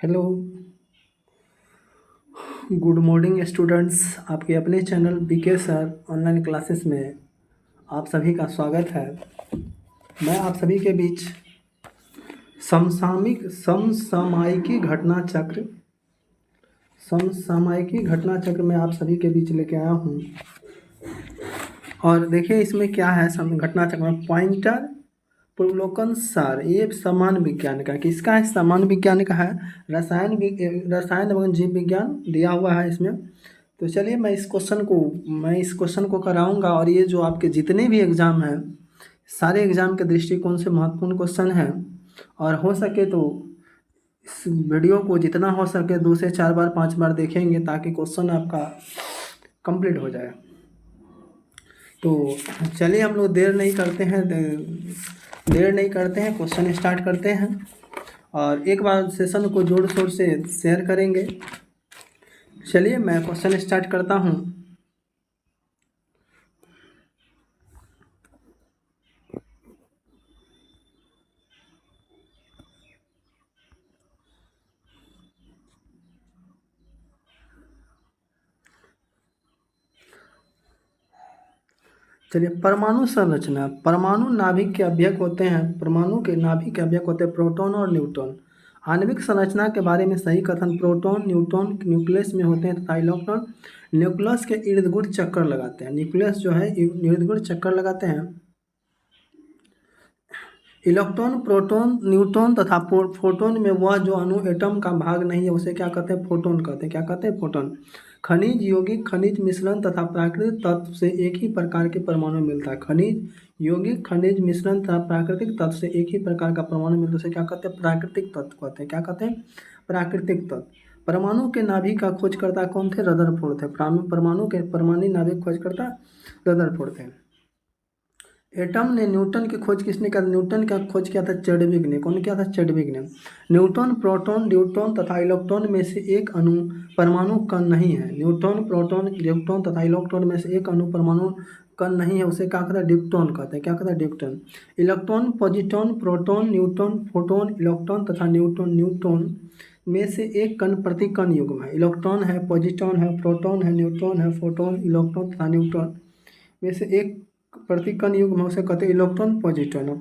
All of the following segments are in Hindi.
Hello, good morning students. आपके अपने channel BK sir online classes में आप सभी का स्वागत है। मैं आप सभी के बीच समसामयिकी घटना चक्र में आप सभी के बीच लेके आया हूँ। और देखिए इसमें क्या है, घटना चक्र में पॉइंटर प्रलोकन सार, ये सामान्य विज्ञान का, किसका है? सामान्य विज्ञान का है। रसायन एवं जीव विज्ञान दिया हुआ है इसमें। तो चलिए मैं इस क्वेश्चन को कराऊंगा। और ये जो आपके जितने भी एग्ज़ाम हैं, सारे एग्ज़ाम के दृष्टिकोण से महत्वपूर्ण क्वेश्चन है। और हो सके तो इस वीडियो को जितना हो सके 2 से 4 बार 5 बार देखेंगे, ताकि क्वेश्चन आपका कंप्लीट हो जाए। तो चलिए हम लोग देर नहीं करते हैं, क्वेश्चन स्टार्ट करते हैं। और एक बार सेशन को जोर शोर से शेयर करेंगे। चलिए मैं क्वेश्चन स्टार्ट करता हूँ। चलिए, परमाणु संरचना। परमाणु नाभिक के अवयव होते हैं प्रोटॉन और न्यूट्रॉन। आणविक संरचना के बारे में सही कथन: प्रोटॉन न्यूट्रॉन न्यूक्लियस में होते हैं तथा इलेक्ट्रॉन न्यूक्लियस के इर्द गिर्द चक्कर लगाते हैं। न्यूक्लियस जो है इर्द गिर्द चक्कर लगाते हैं। इलेक्ट्रॉन, प्रोटॉन, न्यूट्रॉन तथा फोटोन में वह जो अणु एटम का भाग नहीं है उसे क्या कहते हैं? फोटोन कहते हैं। क्या कहते हैं? फोटोन। खनिज, यौगिक, खनिज मिश्रण तथा प्राकृतिक तत्व से एक ही प्रकार के परमाणु मिलता है। खनिज, यौगिक, खनिज मिश्रण तथा प्राकृतिक तत्व से एक ही प्रकार का परमाणु मिलता है, उसे क्या कहते हैं? प्राकृतिक तत्व कहते हैं। क्या कहते हैं? प्राकृतिक तत्व। परमाणु के नाभिक का खोजकर्ता कौन थे? रदरफोर्ड थे। परमाणु के परमाणु नाभिक खोजकर्ता रदरफोर्ड थे। एटम ने न्यूटन की खोज किसने किया? न्यूटन का खोज किया था चैडविक ने। कौन किया था? चैडविक ने। न्यूट्रॉन, प्रोटॉन, न्यूट्रॉन तथा इलेक्ट्रॉन में से एक अणु परमाणु कण नहीं है। न्यूट्रॉन, प्रोटॉन, इलेक्ट्रॉन तथा इलेक्ट्रॉन में से एक अणु परमाणु कण नहीं है, उसे क्या कहते हैं? ड्यूक्टॉन कहते हैं। क्या कहते हैं? ड्यूक्टॉन। Electron, positron, proton, neutron, photon, electron तथा न्यूट्रॉन में से एक कण प्रतिकण युग्म है। इलेक्ट्रॉन है, पॉजिट्रॉन है, प्रोटॉन है, न्यूट्रॉन है, फोटोन, इलेक्ट्रॉन तथा न्यूट्रॉन में से एक प्रतिकण युग्म है, उसे कहते हैं इलेक्ट्रॉन पॉजिट्रॉन।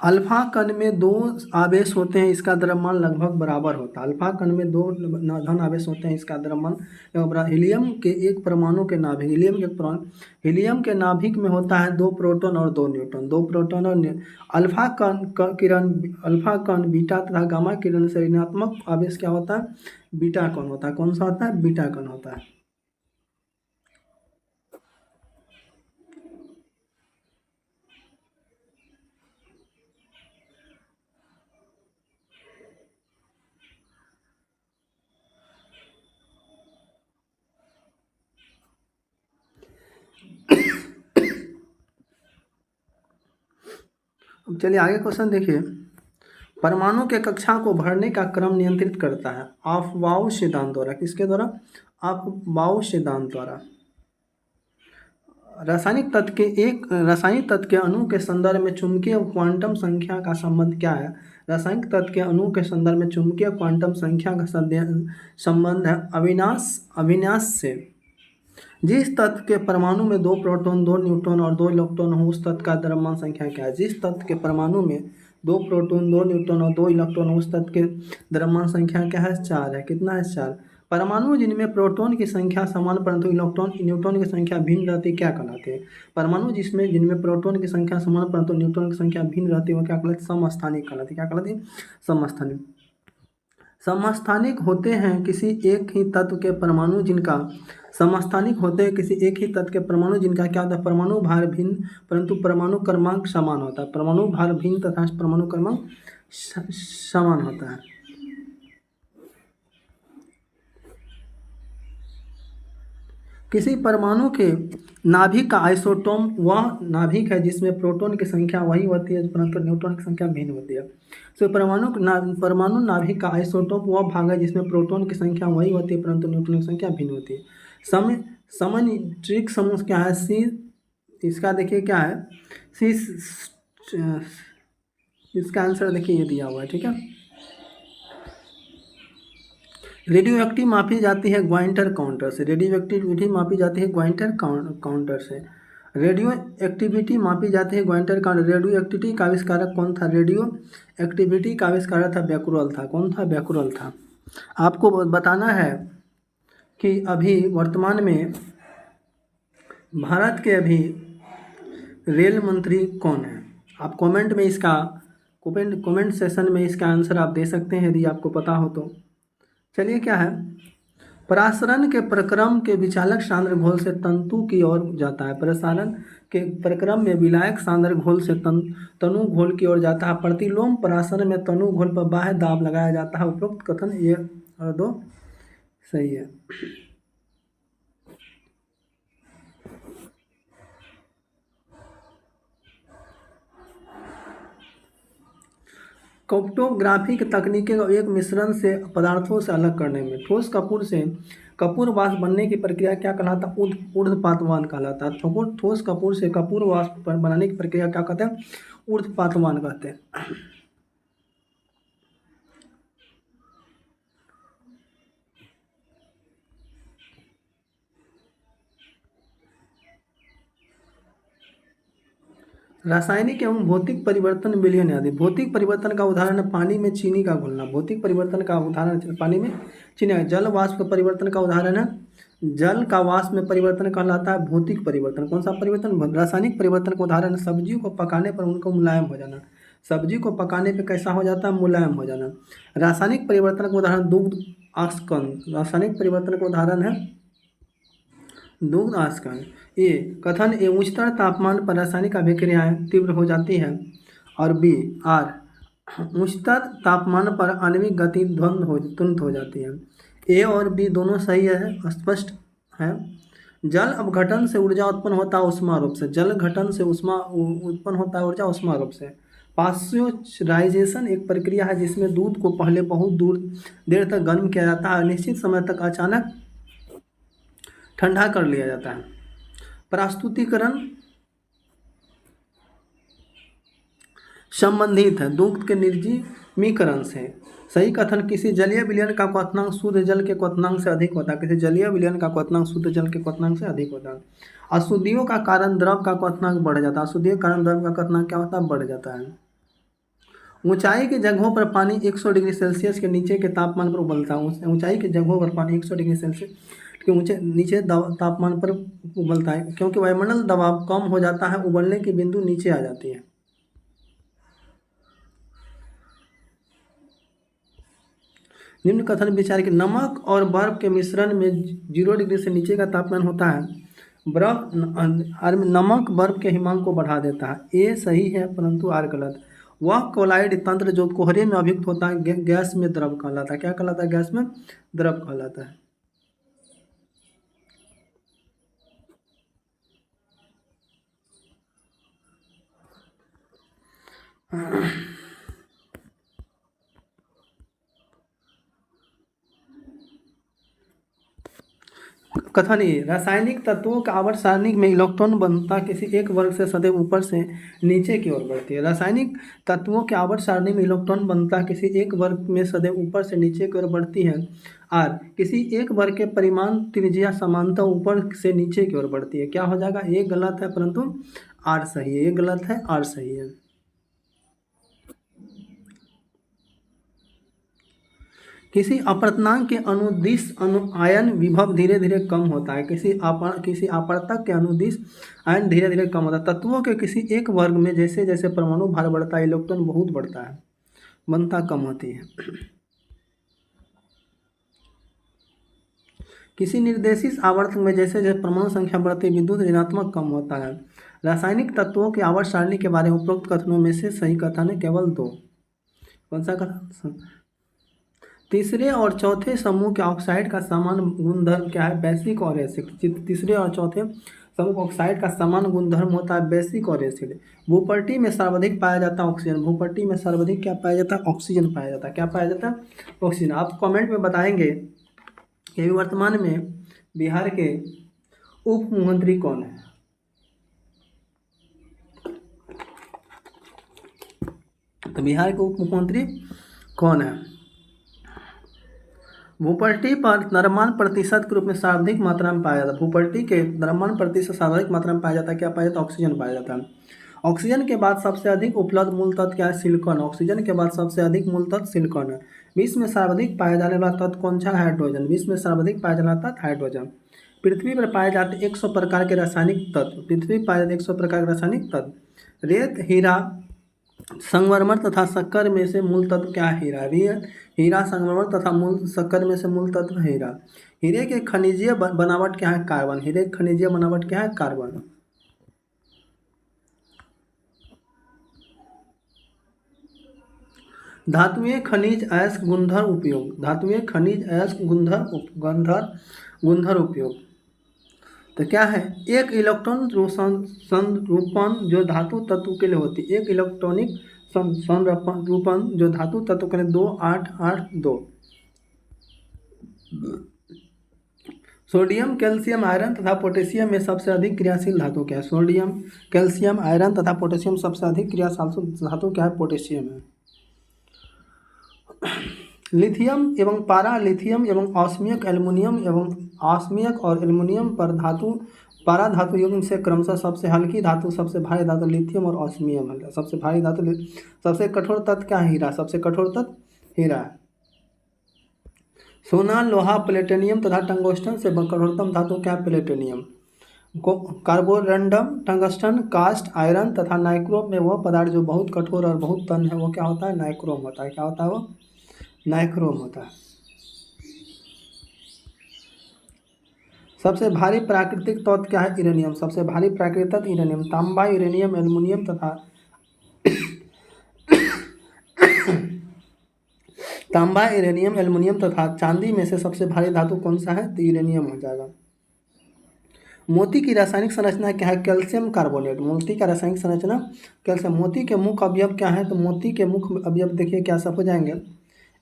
अल्फा कण में 2 आवेश होते हैं, इसका द्रव्यमान लगभग बराबर होता है। अल्फा कण में 2 धन आवेश होते हैं, इसका द्रव्यमान लगभग। हीलियम के एक परमाणु के नाभिक, हीलियम के नाभिक में होता है 2 प्रोटॉन और 2 न्यूट्रॉन। 2 प्रोटॉन और अल्फा कण बीटा तथा गामा किरण से ऋणात्मक आवेश क्या होता है? बीटा कण होता है। कौन सा होता है? बीटा कण होता है। अब चलिए आगे क्वेश्चन देखिए। परमाणु के कक्षा को भरने का क्रम नियंत्रित करता है अफबाऊ सिद्धांत द्वारा। किसके द्वारा? अफबाऊ सिद्धांत द्वारा। रासायनिक तत्व के अणु के संदर्भ में चुंबकीय क्वांटम संख्या का संबंध क्या है? रासायनिक तत्व के अणु के संदर्भ में चुंबकीय क्वांटम संख्या का संबंध है अविनाश से। जिस तत्व के परमाणु में 2 प्रोटॉन, 2 न्यूट्रॉन और 2 इलेक्ट्रॉन हो, उस तत्व का द्रव्यमान संख्या क्या है? जिस तत्व के परमाणु में 2 प्रोटॉन, 2 न्यूट्रॉन और 2 इलेक्ट्रॉन हो, उस तत्व के द्रव्यमान संख्या क्या है? 4 है। कितना है? 4। परमाणु जिनमें प्रोटॉन की संख्या समान परंतु न्यूट्रॉन की संख्या भिन्न रहती है, क्या कहलाते हैं? परमाणु जिनमें प्रोटॉन की संख्या समान परंतु न्यूट्रॉन की संख्या भिन्न रहती है, वो क्या कहलाती है? समस्थानिक कहलाती है। क्या कहलाती है? समस्थानिक। समस्थानिक होते हैं किसी एक ही तत्व के परमाणु जिनका क्या होता है? परमाणु भार भिन्न परंतु परमाणु क्रमांक समान होता है। परमाणु भार भिन्न तथा परमाणु क्रमांक समान होता है। किसी परमाणु के नाभिक का आइसोटोप वह नाभिक है जिसमें प्रोटॉन की संख्या वही होती है परंतु न्यूट्रॉन की संख्या भिन्न होती है। तो परमाणु नाभिक का आइसोटोप वह भाग है जिसमें प्रोटॉन की संख्या वही होती है परंतु न्यूट्रॉन की संख्या भिन्न होती है। समन्वित समूह क्या है? सी। इसका देखिए क्या है? सी इसका आंसर देखिए ये दिया हुआ है, ठीक है। रेडियो एक्टिव मापी जाती है ग्वाइंटर काउंटर से, रेडियो एक्टिविटी मापी जाती है ग्वाइंटर काउंटर से। रेडियो एक्टिविटी मापी जाती है ग्वाइंटर काउंटर। रेडियो एक्टिविटी का आविष्कारक कौन था? रेडियो एक्टिविटी का आविष्कारक था बैकुरल था। कौन था? बैकुरल था। आपको बताना है कि अभी वर्तमान में भारत के अभी रेल मंत्री कौन है। आप कमेंट में इसका कमेंट सेशन में इसका आंसर आप दे सकते हैं यदि आपको पता हो तो। चलिए क्या है, प्रसारण के प्रक्रम के विचालक सांद्र घोल से तंतु की ओर जाता है। प्रसारण के प्रक्रम में विलायक सांद्र घोल से तनु घोल की ओर जाता है। प्रतिलोम प्रसारण में तनु घोल पर बाह्य दाब लगाया जाता है। उपरोक्त कथन ये और दो सही है। क्रोमेटोग्राफी की तकनीकें एक मिश्रण से पदार्थों से अलग करने में। ठोस कपूर से कपूर वाष्प बनने की प्रक्रिया क्या कहलाता है? ऊर्ध्वपातवान कहलाता है। ठोस कपूर से कपूर वाष्प बनाने की प्रक्रिया क्या कहते हैं? ऊर्ध्वपातवान कहते हैं। रासायनिक एवं भौतिक परिवर्तन विलयन आदि। भौतिक परिवर्तन का उदाहरण है पानी में चीनी का घुलना। भौतिक परिवर्तन का उदाहरण है पानी में चीनी। जल वाष्प परिवर्तन का उदाहरण है, जल का वाष्प में परिवर्तन कहलाता है भौतिक परिवर्तन। कौन सा परिवर्तन? रासायनिक परिवर्तन का उदाहरण है सब्जियों को पकाने पर उनको मुलायम हो जाना। सब्जी को पकाने पर कैसा हो जाता है? मुलायम हो जाना। रासायनिक परिवर्तन का उदाहरण दुग्ध आस्कन। रासायनिक परिवर्तन का उदाहरण है दुग्ध आस्कन। ए कथन ए उच्चतर तापमान पर रासायनिक अभिक्रियाएं तीव्र हो जाती है। और बी आर उच्चतर तापमान पर आणविक गति तुरंत हो जाती है। ए और बी दोनों सही है, स्पष्ट है। जल अपघटन से ऊर्जा उत्पन्न होता है उष्मा रूप से। जल घटन से उष्मा उत्पन्न होता है ऊर्जा उष्मा रूप से। पाश्चराइजेशन एक प्रक्रिया है जिसमें दूध को पहले बहुत देर तक गर्म किया जाता है, निश्चित समय तक अचानक ठंडा कर लिया जाता है। प्रस्तुतिकरण संबंधित है दुग्ध के निर्जीवीकरण से। सही कथन किसी जलीय विलयन का क्वथनांक शुद्ध जल के क्वथनांक से अधिक होता है। किसी जलीय विलयन का क्वथनांक शुद्ध जल के क्वथनांक से अधिक होता है। अशुद्धियों का कारण द्रव का क्वथनांक बढ़ जाता है। अशुद्धियों के कारण द्रव का क्वथनांक क्या होता है? बढ़ जाता है। ऊंचाई की जगहों पर पानी 100 डिग्री सेल्सियस के नीचे के तापमान पर उबलता है। ऊंचाई की जगहों पर पानी 100 डिग्री सेल्सियस के नीचे तापमान पर उबलता है क्योंकि वायुमंडल दबाव कम हो जाता है, उबलने की बिंदु नीचे आ जाती है। निम्न कथन विचार कि नमक और बर्फ के मिश्रण में 0 डिग्री से नीचे का तापमान होता है। नमक बर्फ के हिमांक को बढ़ा देता है। ए सही है परंतु आर गलत। वह कोलाइड तंत्र जो कोहरे में अभियुक्त होता है गैस में द्रव कहलाता है। क्या कहलाता है? गैस में द्रव कहलाता है। कथन ए रासायनिक तत्वों का आवर्त सारणी में इलेक्ट्रॉन बनता किसी एक वर्ग से सदैव ऊपर से नीचे की ओर बढ़ती है। रासायनिक तत्वों के आवर्त सारणी में इलेक्ट्रॉन बनता किसी एक वर्ग में सदैव ऊपर से नीचे की ओर बढ़ती है। आर किसी एक वर्ग के परिमाण त्रिज्या समानता ऊपर से नीचे की ओर बढ़ती है। क्या हो जाएगा? ये गलत है परंतु आर सही है। ये गलत है, आर सही है। किसी अपर्तनांक के अनुदिश आयन विभव धीरे धीरे कम होता है। किसी अपर्तक के अनुदिश आयन धीरे धीरे कम होता है। तत्वों के किसी एक वर्ग में जैसे जैसे परमाणु भार बढ़ता है इलेक्ट्रॉन बहुत बढ़ता है, बनता कम होती है। किसी निर्देशित आवर्त में जैसे जैसे परमाणु संख्या बढ़ती है विद्युत ऋणात्मक कम होता है। रासायनिक तत्वों की आवर्त सारणी के बारे में उपरोक्त कथनों में से सही कथन है केवल दो। कौन सा कथन? तीसरे और चौथे समूह के ऑक्साइड का समान गुणधर्म क्या है? बेसिक और एसिड। तीसरे और चौथे समूह ऑक्साइड का समान गुणधर्म होता है बेसिक और एसिड। भूपट्टी में सर्वाधिक पाया जाता है ऑक्सीजन। भूपट्टी में सर्वाधिक क्या पाया जाता है? ऑक्सीजन पाया जाता है। क्या पाया जाता है? ऑक्सीजन। आप कमेंट में बताएंगे कि वर्तमान में बिहार के उप मुख्यमंत्री कौन है? तो बिहार के उप मुख्यमंत्री कौन है? भूपट्टी पर द्रव्यमान प्रतिशत के रूप में सर्वाधिक मात्रा में पाया जाता है। भूपट्टी के द्रव्यमान प्रतिशत सर्वाधिक मात्रा में पाया जाता है। क्या पाया जाता है? ऑक्सीजन पाया जाता है। ऑक्सीजन के बाद सबसे अधिक उपलब्ध मूल तत्व क्या है? सिलिकॉन। ऑक्सीजन के बाद सबसे अधिक मूल तत्व सिलिकॉन है। विश्व में सर्वाधिक पाया जाने वाला तत्व कौन सा? हाइड्रोजन। विश्व में सर्वाधिक पाया जाने वाला तत्व हाइड्रोजन। पृथ्वी पर पाए जाते 100 प्रकार के रासायनिक तत्व। पृथ्वी पर पाए जाते 100 प्रकार के रासायनिक तत्व। रेत, हीरा, संगमरमर तथा शक्कर में से मूल तत्व क्या है? हीरा। हीरा, संगमरमर तथा मूल शक्कर में से मूल तत्व हीरा। हीरे के खनिजीय बनावट क्या है? कार्बन। हीरे की खनिजीय बनावट क्या है? कार्बन। धातुएं खनिज अयस्क गुंधर उपयोग। धातुएं खनिज अयस्क गुंधर उपयोग। तो क्या है? एक इलेक्ट्रॉन संरूपण जो धातु तत्व के लिए होती है। एक इलेक्ट्रॉनिक संरूपण जो धातु तत्व के लिए 2882। सोडियम, कैल्शियम, आयरन तथा पोटेशियम में सबसे अधिक क्रियाशील धातु क्या है? सोडियम, कैल्शियम, आयरन तथा पोटेशियम सबसे अधिक क्रियाशील धातु क्या है? पोटेशियम है। लिथियम एवं पारा लिथियम एवं ऑस्मियक और एल्युमिनियम पर धातु पारा धातु युग्म से क्रमशः सबसे हल्की धातु, सबसे भारी धातु लिथियम और ऑस्मियम है। सबसे भारी धातु सबसे कठोर तत्व क्या है? हीरा। सबसे कठोर तत्व हीरा है। सोना, लोहा, प्लेटिनियम तथा टंगस्टन से कठोरतम धातु क्या है? Platinum. Carborundum, tungsten, cast, iron तथा नाइक्रोम में वह पदार्थ जो बहुत कठोर और बहुत तन्य है वो क्या होता है? नाइक्रोम होता है। क्या होता है वो? नाइक्रोम होता है। सबसे भारी प्राकृतिक तत्व क्या है? यूरेनियम। सबसे भारी प्राकृतिक तत्व यूरेनियम। तांबा, यूरेनियम, एल्युमिनियम तथा तांबा, यूरेनियम, एल्युमिनियम तथा चांदी में से सबसे भारी धातु कौन सा है? तो यूरेनियम हो जाएगा। मोती की रासायनिक संरचना क्या है? Calcium carbonate. मोती का रासायनिक संरचना कैल्शियम। मोती के मुख्य अवयव क्या है? तो मोती के मुख्य अवयव देखिए क्या सब हो जाएंगे?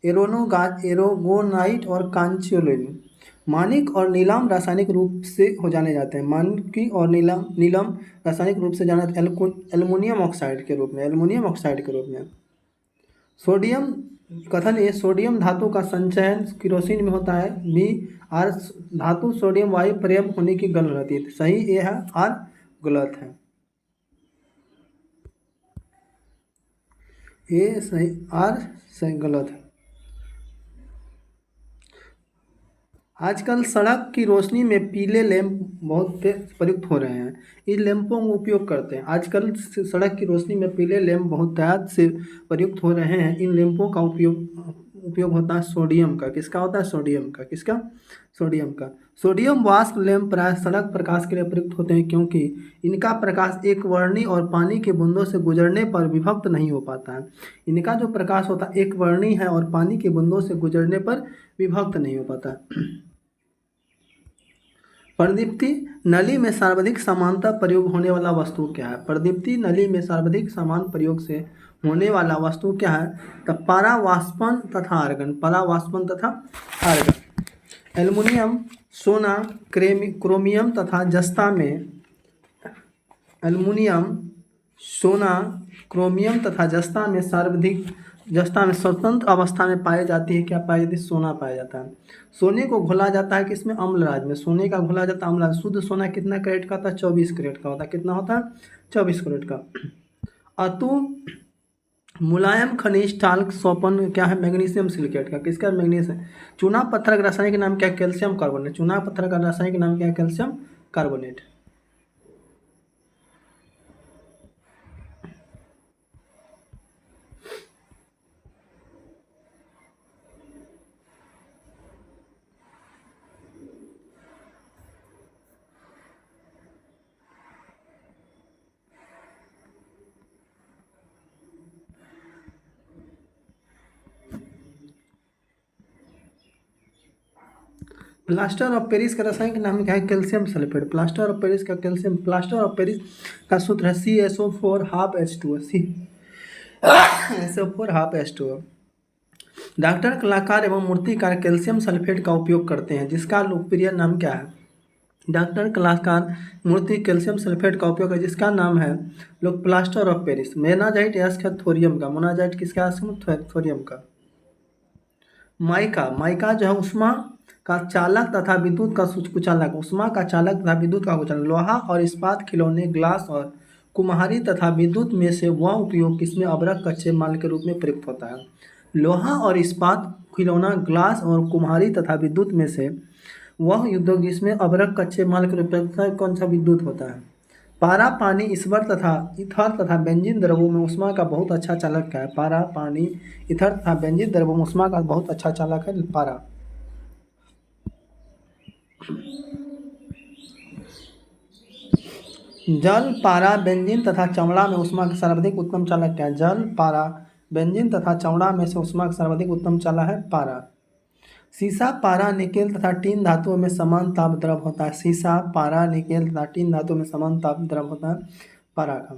एरोगोनाइट और कांचियोलिन। मानिक और नीलम रासायनिक रूप से हो जाने जाते हैं। मानिकी और नीलम रासायनिक रूप से जाने जाते हैं एल्युमिनियम ऑक्साइड के रूप में। एल्युमिनियम ऑक्साइड के रूप में। सोडियम कथन ए सोडियम धातु का संचयन किरोसिन में होता है। बी आर धातु सोडियम वायु पर्याप्त होने की गलत रहती है। सही ए है, आर गलत है। ए सही, आर सही, गलत है। आजकल सड़क की रोशनी में पीले लैंप बहुत प्रयुक्त हो रहे हैं। इन लैंपों का उपयोग करते हैं। आजकल सड़क की रोशनी में पीले लैंप बहुत तेज से प्रयुक्त हो रहे हैं। इन लैंपों का उपयोग होता है सोडियम का। किसका होता है? सोडियम का। किसका? सोडियम का। सोडियम वाष्प लैंप प्राय सड़क प्रकाश के लिए प्रयुक्त होते हैं क्योंकि इनका प्रकाश एक वर्णी और पानी के बूंदों से गुजरने पर विभक्त नहीं हो पाता है। इनका जो प्रकाश होता है एक वर्णी है और पानी के बूंदों से गुजरने पर विभक्त नहीं हो पाता। प्रदीप्ति नली में सर्वाधिक समानता प्रयोग होने वाला वस्तु क्या है? प्रदीप्ति नली में सर्वाधिक समान प्रयोग से होने वाला वस्तु क्या है? तो परावाष्पन तथा आर्गन। परावाष्पन तथा आर्गन। एल्युमिनियम, सोना, क्रोमियम तथा जस्ता में एल्युमिनियम, सोना, क्रोमियम तथा जस्ता में स्वतंत्र अवस्था में पाई जाती है। क्या पाई जाती है? सोना पाया जाता है। सोने को घोला जाता है किसमें? अम्लराज में। सोने का घोला जाता है अम्लराज। शुद्ध सोना कितना कैरेट का होता है? 24 कैरेट का होता है। कितना होता है? 24 कैरेट का। अतु मुलायम खनिज टाल्क सोपन क्या है? मैग्नीशियम सिलिकेट का। किसका? मैग्नीशियम। चूना पत्थर का रासायनिक नाम क्या है? Calcium carbonate. चूना पत्थर का रासायनिक नाम क्या है? Calcium carbonate. Plaster of Paris का रासायनिक नाम क्या है? Calcium sulphate. Plaster of Paris का कैल्शियम। प्लास्टर ऑफ पेरिस का सूत्र है CaSO4 half H2O। CaSO4 half H2O। Doctor, कलाकार एवं मूर्तिकार कैल्शियम सल्फेट का उपयोग करते हैं जिसका लोकप्रिय नाम क्या है? डॉक्टर कलाकार मूर्ति कैल्शियम सल्फेट का उपयोग है जिसका नाम है लोग plaster of Paris. Monazite ask है थोरियम का। मोनाजाइट किसका एस्क है? थोरियम का। माइका, माइका जो है उष्मा का चालक तथा विद्युत का कुचालक। उष्मा का चालक तथा विद्युत का कुचालक। लोहा और इस्पात, खिलौने, ग्लास और कुम्हारी तथा विद्युत में से वह उपयोग किसमें अवरक कच्चे माल के रूप में प्रयुक्त होता है? लोहा और इस्पात, खिलौना, ग्लास और कुम्हारी तथा विद्युत में से वह उद्योग जिसमें अवरक कच्चे माल के रूप में कौन सा विद्युत होता है? पारा, पानी, ईश्वर तथा ईथर तथा बेंजीन द्रवों में ऊष्मा का बहुत अच्छा चालक है। पारा, पानी, ईथर तथा बेंजीन द्रवों में ऊष्मा का बहुत अच्छा चालक है पारा। जल, पारा, बेंजीन तथा चमड़ा में ऊष्मा का सर्वाधिक उत्तम चालक क्या है? जल, पारा, बेंजीन तथा चमड़ा में से ऊष्मा का सर्वाधिक उत्तम चालक है पारा। सीसा, पारा, निकेल तथा टीन धातुओं में समान ताप द्रव होता है। सीसा, पारा, निकेल तथा टीन धातुओं में समान ताप द्रव होता है पारा का।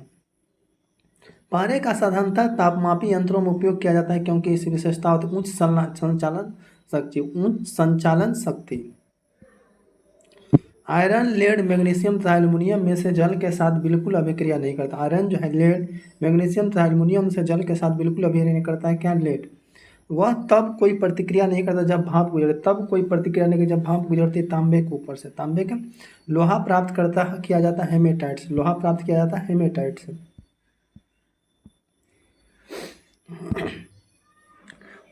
पारे का साधारणतः तापमापी यंत्रों में उपयोग किया जाता है क्योंकि इसकी विशेषता होती है उच्च संचालन शक्ति। उच्च संचालन शक्ति। आयरन, लेड, मैग्नीशियम तथा एल्युमिनियम में से जल के साथ बिल्कुल अभिक्रिया नहीं करता। आयरन जो है, लेड, मैग्नीशियम तथा एल्युमिनियम से जल के साथ बिल्कुल अभिक्रिया नहीं करता है। क्या? लेड। वह तब कोई प्रतिक्रिया नहीं करता जब भाप गुजरती। तब कोई प्रतिक्रिया नहीं करती जब भाप गुजरती है तांबे के ऊपर से। तांबे का। लोहा प्राप्त करता किया जाता है हेमेटाइट से। लोहा प्राप्त किया जाता है हेमेटाइट से।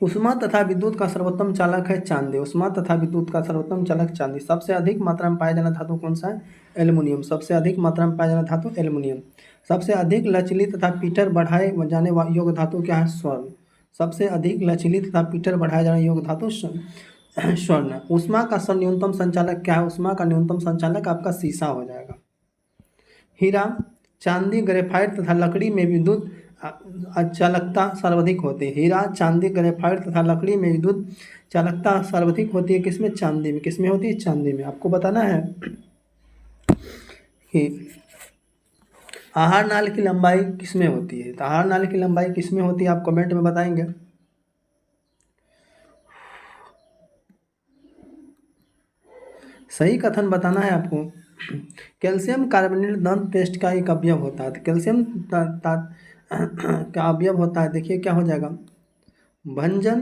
उष्मा तथा विद्युत का सर्वोत्तम चालक है चांदी। उष्मा तथा विद्युत का सर्वोत्तम चालक चांदी। सबसे अधिक मात्रा में पाया जाना धातु कौन सा है? एल्युमिनियम। सबसे अधिक मात्रा में पाया जाना धातु एल्युमिनियम। सबसे अधिक लचीली तथा पीटर बढ़ाए जाने योग्य धातु क्या है? स्वर्ण। सबसे अधिक लचीली तथा पीटर बढ़ाया जाने योग्य धातु स्वर्ण। उष्मा का न्यूनतम संचालक क्या है? उष्मा का न्यूनतम संचालक आपका शीशा हो जाएगा। हीरा, चांदी, ग्रेफाइट तथा लकड़ी में विद्युत चालकता सर्वाधिक होती है। हीरा, चांदी, ग्रेफाइट तथा लकड़ी में विद्युत चालकता सर्वाधिक होती है किसमें? चांदी में। किसमें होती है? चांदी में। आपको बताना है कि आहार नाल की लंबाई किसमें होती है। तो आहार नाल की लंबाई किसमें होती है आप कमेंट में बताएंगे। सही कथन बताना है आपको। कैल्शियम कार्बोनेट दंत पेस्ट का एक अवयव होता है। तो कैल्शियम का अवयव होता है, देखिए क्या हो जाएगा? भंजन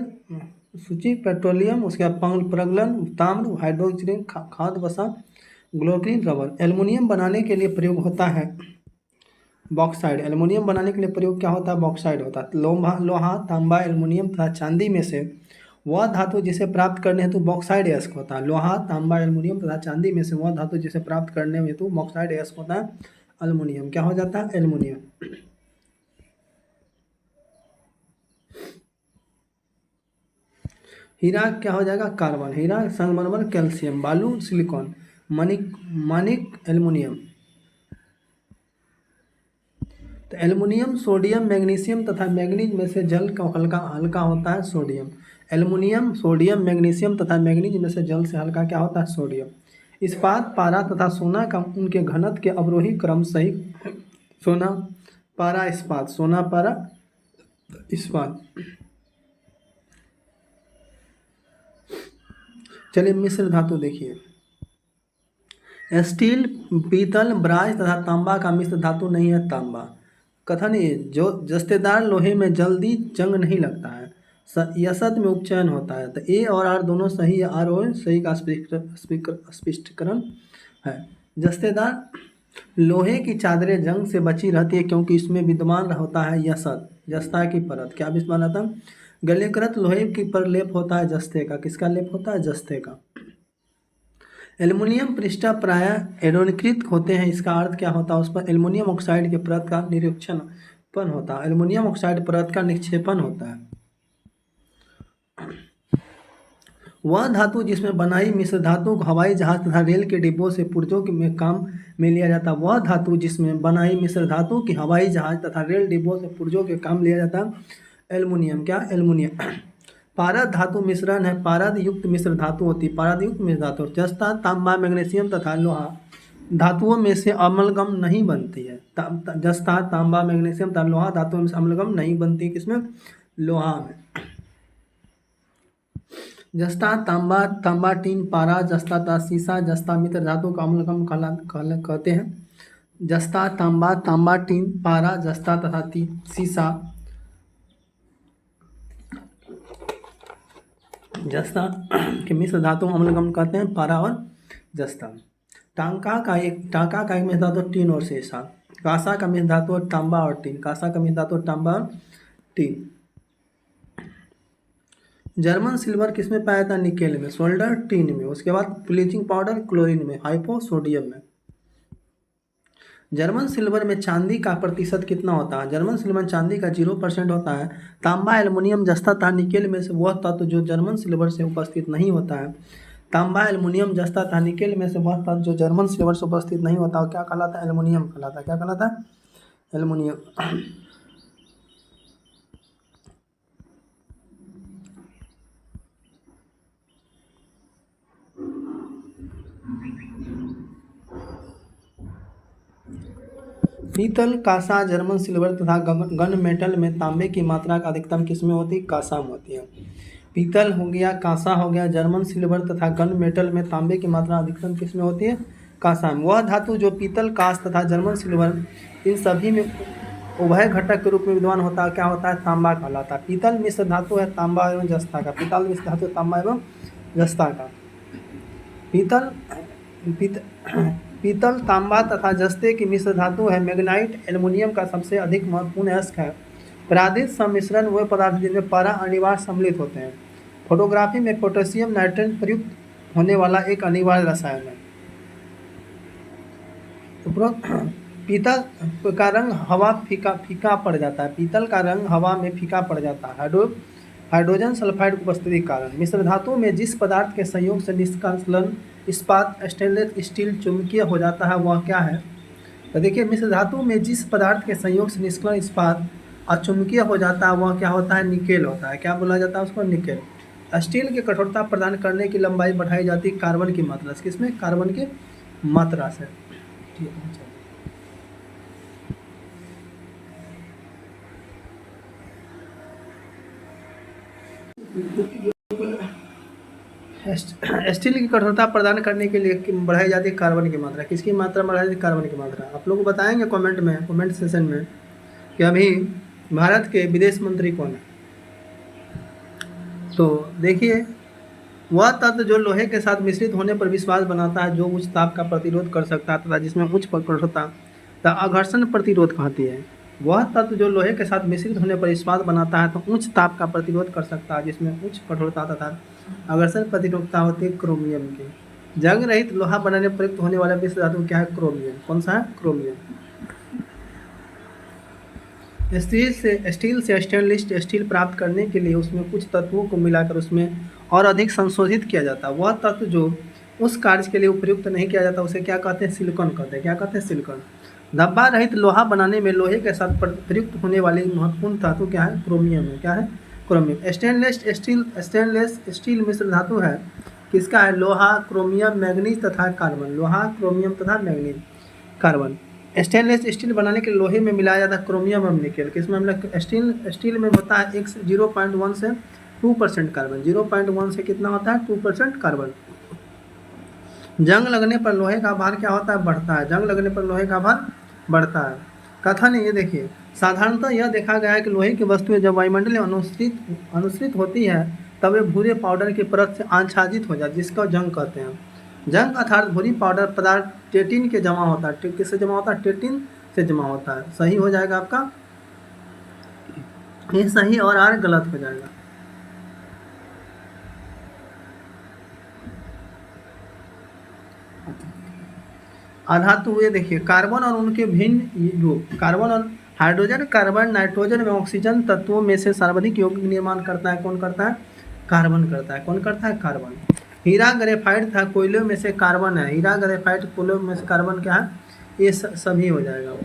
सूची, पेट्रोलियम, उसके बाद प्रगलन, ताम्र, हाइड्रोजन, खाद वसा, ग्लोक्रीन, रबर। एल्युमिनियम बनाने के लिए प्रयोग होता है बॉक्साइड। एल्युमिनियम बनाने के लिए प्रयोग क्या होता है? बॉक्साइड होता है। लोहा, तांबा, एल्युमिनियम तथा चांदी में से वह धातु जिसे प्राप्त करने हेतु बॉक्साइड अयस्क होता है। लोहा, तांबा, एल्युमिनियम तथा चांदी में से वह धातु जिसे प्राप्त करने हेतु बॉक्साइड अयस्क होता है एल्युमिनियम। क्या हो जाता है? एल्युमिनियम। हीरा क्या हो जाएगा? कार्बन। हीरा, संगमरमर, कैल्शियम, बालू, सिलिकॉन, मानिक, एल्युमिनियम। तो एल्युमिनियम, सोडियम, मैग्नीशियम तथा मैग्नीज में से जल का हल्का हल्का होता है सोडियम। एल्युमिनियम, सोडियम, मैग्नीशियम तथा मैग्नीज में से जल से हल्का क्या होता है? सोडियम। इस्पात, पारा तथा सोना का उनके घनत्व के अवरोही क्रम सही। सोना, पारा, इस्पात। सोना, पारा, इस्पात। चलिए मिश्र धातु देखिए। स्टील, पीतल, ब्रास तथा तांबा का मिश्र धातु नहीं है तांबा। कथन ये जो जस्तेदार लोहे में जल्दी जंग नहीं लगता है। यसत में उपचयन होता है। तो ए और आर दोनों सही है। आर और सही का स्पष्टीकरण है। जस्तेदार लोहे की चादरें जंग से बची रहती है क्योंकि इसमें विद्यमान होता है यसत, जस्ता की परत। क्या विद्यमान रहता है? गलीकृत लोहे की पर लेप होता है जस्ते का। किसका लेप होता है? जस्ते का। एल्युमिनियम पृष्ठ प्रायः एरोनीकृत होते हैं। इसका अर्थ क्या होता है? उस पर एल्युमिनियम ऑक्साइड के परत का निरीक्षण होता है। एल्युमिनियम ऑक्साइड परत का निक्षेपण होता है। वह धातु जिसमें बनाई मिश्र धातु को हवाई जहाज तथा रेल के डिब्बों से पुर्जों में काम में लिया जाता है। वह धातु जिसमें बनाई मिश्र धातु की हवाई जहाज तथा रेल डिब्बों से पुर्जों के काम लिया जाता है एल्युमिनियम। क्या? एल्युमिनियम। पारद धातु मिश्रण है। पारद युक्त मिश्र धातु होती है। पारद युक्त मिश्र धातु जस्ता, तांबा, मैग्नीशियम तथा लोहा धातुओं में से अमलगम नहीं बनती है। जस्ता, तांबा, मैग्नीशियम तथा लोहा धातुओं में से अमलगम नहीं बनती। किसमें? लोहा में। जस्ता तांबा, तांबा टीन पारा, जस्ता ता सीसा, जस्ता मित्र धातु का अम्लकम कहते हैं। जस्ता तांबा, तांबा टीन पारा, जस्ता तथा सीसा, जस्ता के मिश्र धातु अम्लकम कहते हैं, पारा और जस्ता। टांका का एक मिश्र धातु टीन और सीसा। कांसा का मिश्र धातु तांबा और टीन। कांसा का मिश्र धातु तांबा और टीन। जर्मन सिल्वर किसमें पाया जाता है? निकेल में। सोल्डर टीन में। उसके बाद ब्लीचिंग पाउडर क्लोरीन में। हाइपो सोडियम में। जर्मन सिल्वर में चांदी का प्रतिशत कितना होता है? जर्मन सिल्वर में चांदी का 0% होता है। तांबा, एल्युमिनियम, जस्ता तथा निकेल में से वह तत्व जो जर्मन सिल्वर से उपस्थित नहीं होता है। तांबा, एल्युमिनियम, जस्ता तथा निकेल में से वह तत्व जो जर्मन सिल्वर से उपस्थित नहीं होता है क्या कहलाता है? एल्युमिनियम कहलाता है। क्या कहलाता है? एल्युमिनियम। पीतल, कांसा, जर्मन सिल्वर तथा गन मेटल में तांबे की मात्रा का अधिकतम किसमें होती है? कांसा में होती है। पीतल हो गया, कांसा हो गया, जर्मन सिल्वर तथा गन मेटल में तांबे की मात्रा अधिकतम किसमें होती है? कांसा में। वह धातु जो पीतल, कांस तथा जर्मन सिल्वर इन सभी में उभय घटक के रूप में विद्यमान होता है क्या होता है? तांबा कहलाता है। पीतल मिश्र धातु है तांबा एवं जस्ता का। पीतल मिश्र धातु तांबा एवं जस्ता का। पीतल, तांबा तथा जस्ते की मिश्र धातु है मैग्नाइट। एल्युमिनियम का सबसे अधिक महत्वपूर्ण अयस्क है। परादित सम्मिश्रण वे पदार्थ जिनमें पारा अनिवार्य सम्मिलित होते हैं। फोटोग्राफी में पोटेशियम नाइट्रेट प्रयुक्त होने वाला एक अनिवार्य रसायन है। पीतल का रंग हवा फीका पड़ जाता है। पीतल का रंग हवा में फीका पड़ जाता है हाइड्रोजन सल्फाइड उपस्थिति के कारण। मिश्र धातु में जिस पदार्थ के संयोग से निष्कासन इस्पात, स्टेनलेस स्टील चुंबकीय हो जाता है वह क्या है? तो देखिए, मिश्र धातु में जिस पदार्थ के संयोग से निष्कलन इस्पात अचुंबकीय हो जाता है वह क्या होता है? निकेल होता है। क्या बोला जाता है उसको? निकेल। स्टील की कठोरता प्रदान करने की लंबाई बढ़ाई जाती है कार्बन की मात्रा से। किसमें? कार्बन की मात्रा से। ठीक है। स्टील की कठोरता प्रदान करने के लिए बढ़ाई जाती है कार्बन की मात्रा। किसकी मात्रा बढ़ाई जाती है? कार्बन की मात्रा। आप लोग को बताएंगे कमेंट सेशन में कि अभी भारत के विदेश मंत्री कौन है। तो देखिए, वह तत्व जो लोहे के साथ मिश्रित होने पर विश्वास बनाता है, जो उच्च ताप का प्रतिरोध कर सकता है तथा जिसमें उच्च कठोरता तथा आघर्षण प्रतिरोध कहती है। वह तत्व जो लोहे के साथ मिश्रित होने पर इस्पात बनाता है तो उच्च ताप का प्रतिरोध कर सकता है, जिसमें उच्च कठोरता तथा आकर्षण प्रतिरोधकता होती है क्रोमियम की। जंग रहित लोहा बनाने प्रयुक्त होने वाला मिश्र धातु क्या है? क्रोमियम। कौन सा है? क्रोमियम। स्टील से स्टेनलेस स्टील प्राप्त करने के लिए उसमें कुछ तत्वों को मिलाकर उसमें और अधिक संशोधित किया जाता है। वह तत्व जो उस कार्य के लिए उपयुक्त नहीं किया जाता उसे क्या कहते हैं? सिलिकॉन कहते हैं। क्या कहते हैं? सिलिकॉन। धब्बा रहित लोहा बनाने में लोहे के साथ प्रयुक्त होने वाली महत्वपूर्ण धातु क्या है? क्रोमियम है। क्या है? क्रोमियम। स्टेनलेस स्टील मिश्र धातु है। किसका है? लोहा, क्रोमियम, मैग्नीज तथा कार्बन। लोहा, क्रोमियम तथा मैग्नीज, कार्बन। स्टेनलेस स्टील बनाने के लोहे में मिलाया जाता है क्रोमियम एवं निकेल। किसमें हम लोग? स्टील में होता है 0.1 से 2% कार्बन। 0.1 से कितना होता है? 2% कार्बन। जंग लगने पर लोहे का भार क्या होता है? बढ़ता है। जंग लगने पर लोहे का भार बढ़ता है। कथन है ये देखिए, साधारणतः यह देखा गया है कि लोहे की वस्तुएं जब वायुमंडल में अनुसृत होती है तब वे भूरे पाउडर की परत से आच्छादित हो जाती है, जिसका जंग कहते हैं। जंग अर्थात भूरी पाउडर पदार्थ टेटिन के जमा होता है। किससे जमा होता है? टेटिन से जमा होता है। सही हो जाएगा आपका, ये सही और आर गलत हो जाएगा। अधातु ये देखिए, कार्बन और उनके भिन्न रूप। कार्बन और हाइड्रोजन, कार्बन, नाइट्रोजन एवं ऑक्सीजन तत्वों में से सर्वाधिक यौगिक निर्माण करता है कौन करता है? कार्बन करता है। कौन करता है? कार्बन। हीरा, ग्रेफाइट था कोयलों में से कार्बन है। हीरा, ग्रेफाइट, कोयलों में से कार्बन क्या है? ये सभी हो जाएगा।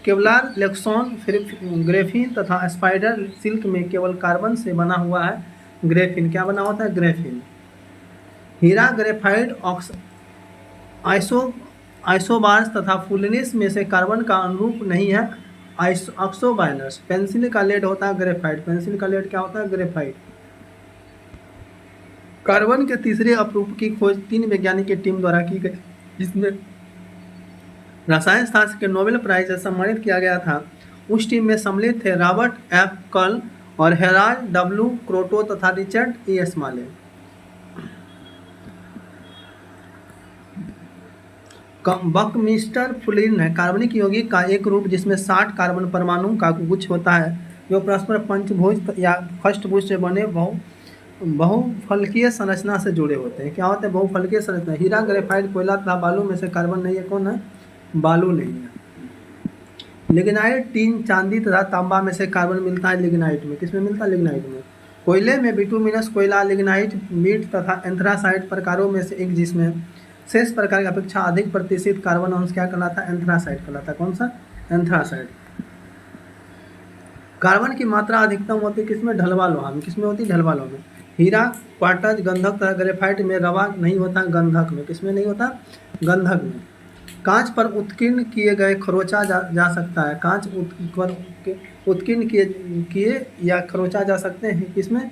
केवलार, लेक्सोन, फिर ग्रेफिन तथा स्पाइडर सिल्क में केवल कार्बन से बना हुआ है ग्रेफिन। क्या बना होता है? ग्रेफिन। हीरा, ग्रेफाइट, आइसोबार्स तथा फुलनेस में से कार्बन का अनुरूप नहीं है ऑक्सोबाइनर्स। पेंसिल का लेड होता है ग्रेफाइट। पेंसिल का लेड क्या होता है? ग्रेफाइट। कार्बन के तीसरे अपरूप की खोज 3 वैज्ञानिक की टीम द्वारा की गई, जिसमें रसायन शास्त्र के नोबेल प्राइज से सम्मानित किया गया था। उस टीम में सम्मिलित थे रॉबर्ट एफ कर्ल और हेराल्ड डब्ल्यू क्रोटो तथा रिचर्ड ई स्माले। बकमिस्टर फ्लोरीन है कार्बनिक यौगिक का एक रूप जिसमें 60 कार्बन परमाणु का गुच्छ होता है जो परस्पर पंचभुज या अष्टभुज से बने बहुफलकीय संरचना से जुड़े होते हैं। क्या होते हैं? बहुफलकीय संरचना। हीरा, ग्रेफाइट, कोयला तथा बालू में से कार्बन नहीं है। कौन है? बालू नहीं है। लिग्नाइट, टीन, चांदी तथा तांबा में से कार्बन मिलता है लिग्नाइट में। किसमें मिलता है? लिग्नाइट में। कोयले में बिटुमिनस कोयला, लिग्नाइट, मीट तथा एंथ्रासाइट प्रकारों में से एक जिसमें शेष प्रकार की अपेक्षा अधिक प्रतिशत कार्बन अंश क्या कहलाता है? एंथ्रासाइट कहलाता है। कौन सा? एंथ्रासाइट। कार्बन की मात्रा अधिकतम होती है किसमें? ढलवा लोहा में। किसमें होती है? ढलवा लोहा में। हीरा, क्वार्ट्ज, गंधक तथा ग्रेफाइट में रवा नहीं होता, गंधक में। किसमें नहीं होता? गंधक में। कांच पर उत्कीर्ण किए गए खरोचा जा सकता है। कांच पर उत्कीर्ण किए या खरोचा जा सकते हैं किसमें?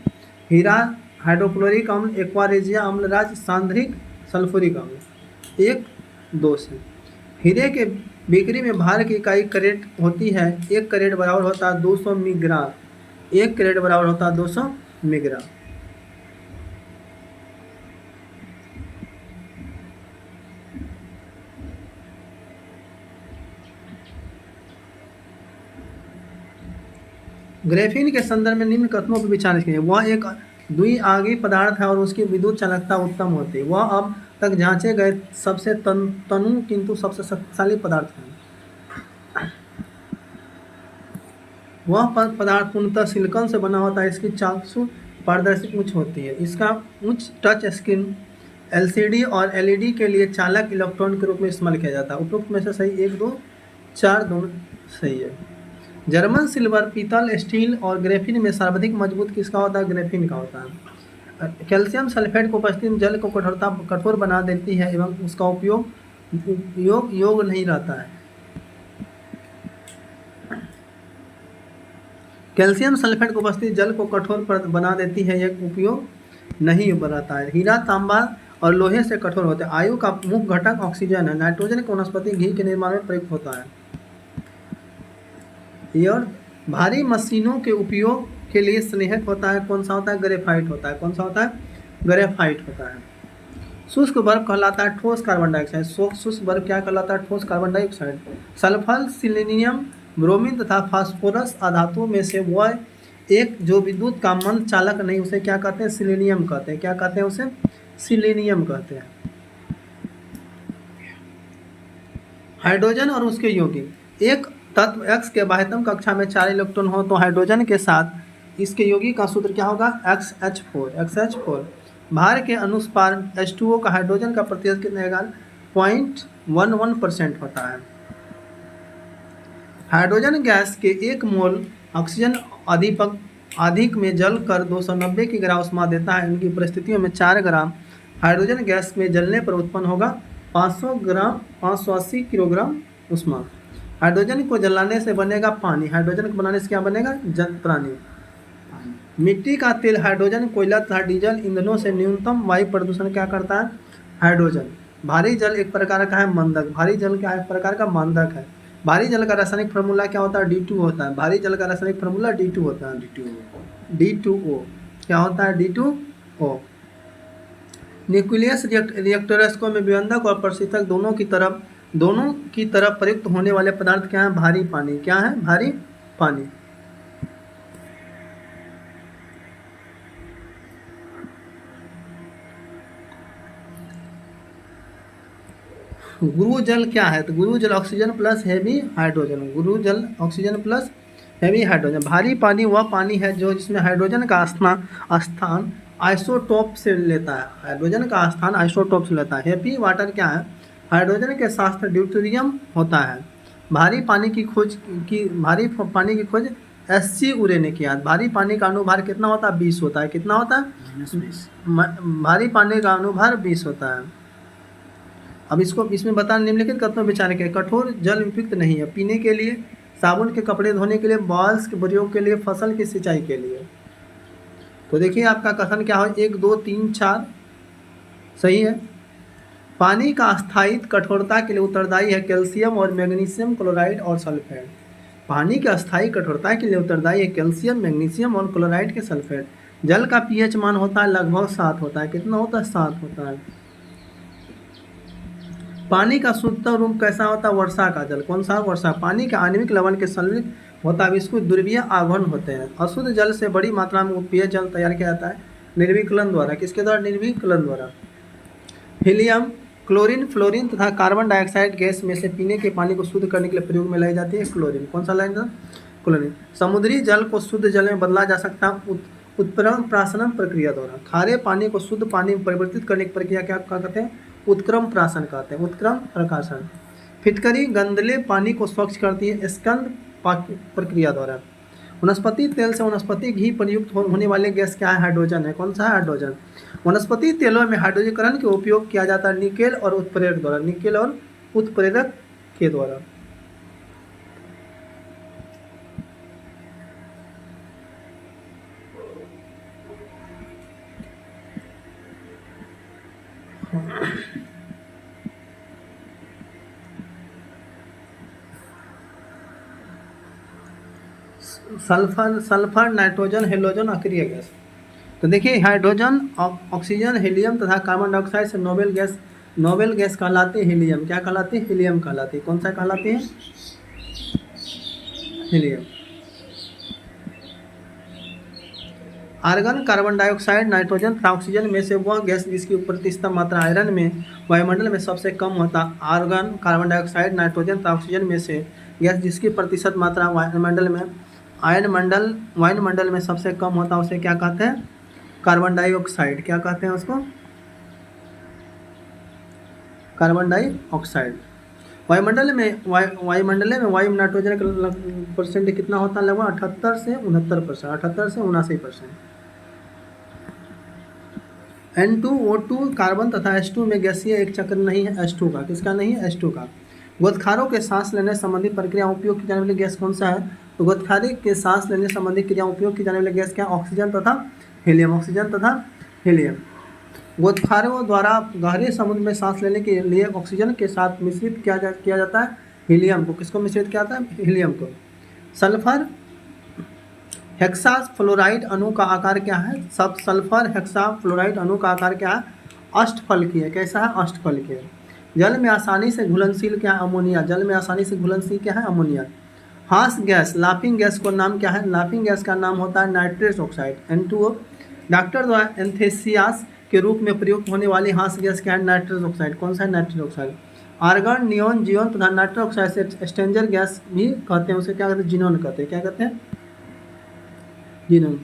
हीरा, हाइड्रोक्लोरिक अम्ल, एक्वा रेजिया अम्लराज, सांद्रिक सल्फ्यूरिक अम्ल। 1 2 से। हीरे के बिक्री में भार की इकाई कैरेट होती है। 1 कैरेट बराबर होता है 200 मिलीग्राम। 1 कैरेट बराबर होता है 200 मिलीग्राम। ग्रेफीन के संदर्भ में निम्न कथनों पर विचार किए। वह एक द्विआगी पदार्थ है और उसकी विद्युत चालकता उत्तम होती है। वह अब तक जांचे गए सबसे तनु किंतु सबसे शक्तिशाली पदार्थ है। वह पदार्थ पूर्णतः सिलिकॉन से बना होता है। इसकी चाक्षु पारदर्शी उच्च होती है। इसका उच्च टच स्क्रीन एलसीडी और एलईडी के लिए चालक इलेक्ट्रॉन के रूप में इस्तेमाल किया जाता है। उपरोक्त में से सही 1 2 4 दोनों सही है। जर्मन सिल्वर, पीतल, स्टील और ग्रेफीन में सर्वाधिक मजबूत किसका होता है? ग्रेफीन का होता है। कैल्शियम सल्फेट को उपस्थिति में जल को कठोर बना देती है एवं उसका उपयोग योग नहीं रहता है। कैल्शियम सल्फेट को उपस्थिति जल को कठोर बना देती है, यह उपयोग नहीं रहता है। हीरा, तांबा और लोहे से कठोर होते हैं। आयु का मुख्य घटक ऑक्सीजन है। नाइट्रोजन को वनस्पति घी के निर्माण में प्रयुक्त होता है। और भारी मशीनों के उपयोग के लिए स्नेहक होता है। कौन सा होता है? ग्रेफाइट होता है। कौन सा होता है? ग्रेफाइट होता है। शुष्क बर्फ कहलाता है ठोस कार्बन डाइऑक्साइड। शुष्क बर्फ क्या कहलाता है? ठोस carbon dioxide. Sulphur, selenium, bromine तथा फास्फोरस अधातुओं में से वह एक जो विद्युत का मंद चालक नहीं, उसे क्या कहते हैं? सिलीनियम कहते हैं। क्या कहते हैं उसे? सिलीनियम कहते हैं। हाइड्रोजन और उसके यौगिक। एक तत्व X के बाह्यतम कक्षा में 4 इलेक्ट्रॉन हो तो हाइड्रोजन के साथ इसके यौगिक का सूत्र क्या होगा? XH4। भार के अनुसार H2O का हाइड्रोजन का प्रतिशत कितना होगा? 0.11% होता है। हाइड्रोजन गैस के 1 मोल ऑक्सीजन अधिक में जल कर 290 की ग्राम उष्मा देता है। इनकी परिस्थितियों में 4 ग्राम हाइड्रोजन गैस में जलने पर उत्पन्न होगा 580 किलोग्राम उष्मा। हाइड्रोजन को जलाने से बनेगा पानी। हाइड्रोजन को बनाने से क्या बनेगा? पानी। मिट्टी का तेल, हाइड्रोजन, कोयला तथा डीजल ईंधनों से न्यूनतम वायु प्रदूषण क्या करता है? हाइड्रोजन। भारी जल एक प्रकार का है मंदक। भारी जल क्या है? एक प्रकार का मंदक है। भारी जल का रासायनिक फार्मूला क्या होता है? D2 होता है। भारी जल का रासायनिक फार्मूला D2 होता है। D2O क्या होता है? D2O। न्यूक्लियस रिएक्टरों में विबंधक और प्रशीतक दोनों की तरफ प्रयुक्त होने वाले पदार्थ क्या है? भारी पानी। क्या है? भारी पानी। गुरु जल क्या है? तो गुरु जल ऑक्सीजन प्लस हेवी हाइड्रोजन। गुरु जल ऑक्सीजन प्लस हेवी हाइड्रोजन। भारी पानी वह पानी है जो जिसमें हाइड्रोजन का स्थान आइसोटोप से लेता है। हाइड्रोजन का स्थान आइसोटोप से लेता है। हेवी वाटर क्या है? हाइड्रोजन के साथ ड्यूटेरियम होता है। भारी पानी की खोज SC उरे ने किया। भारी पानी का अनुभार कितना होता है? 20 होता है। कितना होता है? भारी पानी का अनुभार 20 होता है। अब इसमें बता निम्नलिखित कथनों विचार के। कठोर जल उपयुक्त नहीं है पीने के लिए, साबुन के कपड़े धोने के लिए, बॉल्स के प्रयोग के लिए, फसल की सिंचाई के लिए। तो देखिए आपका कथन क्या हो, 1 2 3 4 सही है। पानी का स्थायित्व कठोरता के लिए उत्तरदायी है कैल्शियम और मैग्नीशियम क्लोराइड और सल्फेट। पानी के अस्थायी कठोरता के लिए उत्तरदायी है कैल्शियम, मैग्नीशियम और क्लोराइड के सल्फेट। जल का पीएच मान होता है लगभग 7 होता है। कितना होता है? 7 होता है। पानी का शुद्धतम रूप कैसा होता है? वर्षा का जल। कौन सा? वर्षा। पानी के आणविक लवण के संमिलित होता है, इसको ध्रुवीय आघूर्ण होते हैं। अशुद्ध जल से बड़ी मात्रा में पेय जल तैयार किया जाता है निर्विकलन द्वारा। किसके द्वारा? निर्विकलन द्वारा। हीलियम, क्लोरीन, फ्लोरीन तथा कार्बन डाइऑक्साइड गैस में से पीने के पानी को शुद्ध करने के लिए प्रयोग में लाई जाती है क्लोरीन। कौन सा लाइन था? क्लोरीन। समुद्री जल को शुद्ध जल में बदला जा सकता है उत्क्रम प्राशनम प्रक्रिया द्वारा। खारे पानी को शुद्ध पानी में परिवर्तित करने की प्रक्रिया क्या कहते हैं? उत्क्रम प्राशन कहते हैं। उत्क्रम प्रकाशन। फिटकरी गंदले पानी को स्वच्छ करती है स्कंद प्रक्रिया द्वारा। वनस्पति तेल से वनस्पति घी पर युक्त होने वाले गैस क्या है? हाइड्रोजन है। कौन सा है? हाइड्रोजन। वनस्पति तेलों में हाइड्रोजीकरण के उपयोग किया जाता है निकेल और उत्प्रेरक द्वारा। निकेल और उत्प्रेरक के द्वारा। सल्फर, सल्फर, नाइट्रोजन, हेलोजन अक्रिय गैस। तो देखिए हाइड्रोजन, ऑक्सीजन, हीलियम तथा कार्बन डाइऑक्साइड से नोबेल गैस कहलाते हैं हीलियम। क्या कहलाती है? हीलियम कहलाती है। कौन सा कहलाती है? Helium. Argon, carbon dioxide, nitrogen तथा ऑक्सीजन में से वह गैस जिसकी प्रतिशत मात्रा आयरन में वायुमंडल में सबसे कम होता है। आर्गन, कार्बन डाइऑक्साइड, नाइट्रोजन तथा ऑक्सीजन में से गैस जिसकी प्रतिशत मात्रा वायुमंडल में सबसे कम होता है उसे क्या कहते हैं? Carbon dioxide. क्या कहते हैं उसको? Carbon dioxide. वायुमंडल में वायु नाइट्रोजन का परसेंट कितना होता है? लगभग 78 से 69%। 78 से 79%। N2O2 कार्बन तथा H2 में गैसीय एक चक्र नहीं है H2 का। किसका नहीं है? H2 का। गोदखारों के सांस लेने संबंधी प्रक्रिया उपयोग की जाने वाली गैस कौन सा है? तो गोदखारी के सांस लेने संबंधी क्रिया उपयोग की जाने वाली गैस क्या? ऑक्सीजन तथा हीलियम। ऑक्सीजन तथा हीलियम। गोदखारों द्वारा गहरे समुद्र में सांस लेने के लिए ऑक्सीजन के साथ मिश्रित किया जाता है हीलियम को। किसको मिश्रित किया जाता है? हीलियम को। सल्फर हेक्सा फ्लोराइड अणु का आकार क्या है? सब सल्फर हेक्सा फ्लोराइड अणु का आकार क्या है? अष्टफलकीय है। कैसा है? अष्टफलकीय। जल में आसानी से घुलनशील क्या है? अमोनिया। जल में आसानी से घुलनशील क्या है? अमोनिया। हास गैस, लाफिंग गैस को नाम क्या है? लाफिंग गैस का नाम होता है नाइट्रस ऑक्साइड N2O। डॉक्टर द्वारा एंथेसियास के रूप में प्रयुक्त होने वाली हास गैस क्या है? Nitrous oxide. कौन सा है? Nitrous oxide. Argon, neon, xenon तथा नाइट्रस ऑक्साइड से स्ट्रेंजर गैस भी कहते हैं। उसे क्या कहते हैं? जिनोन कहते हैं। क्या कहते हैं? जिनोन।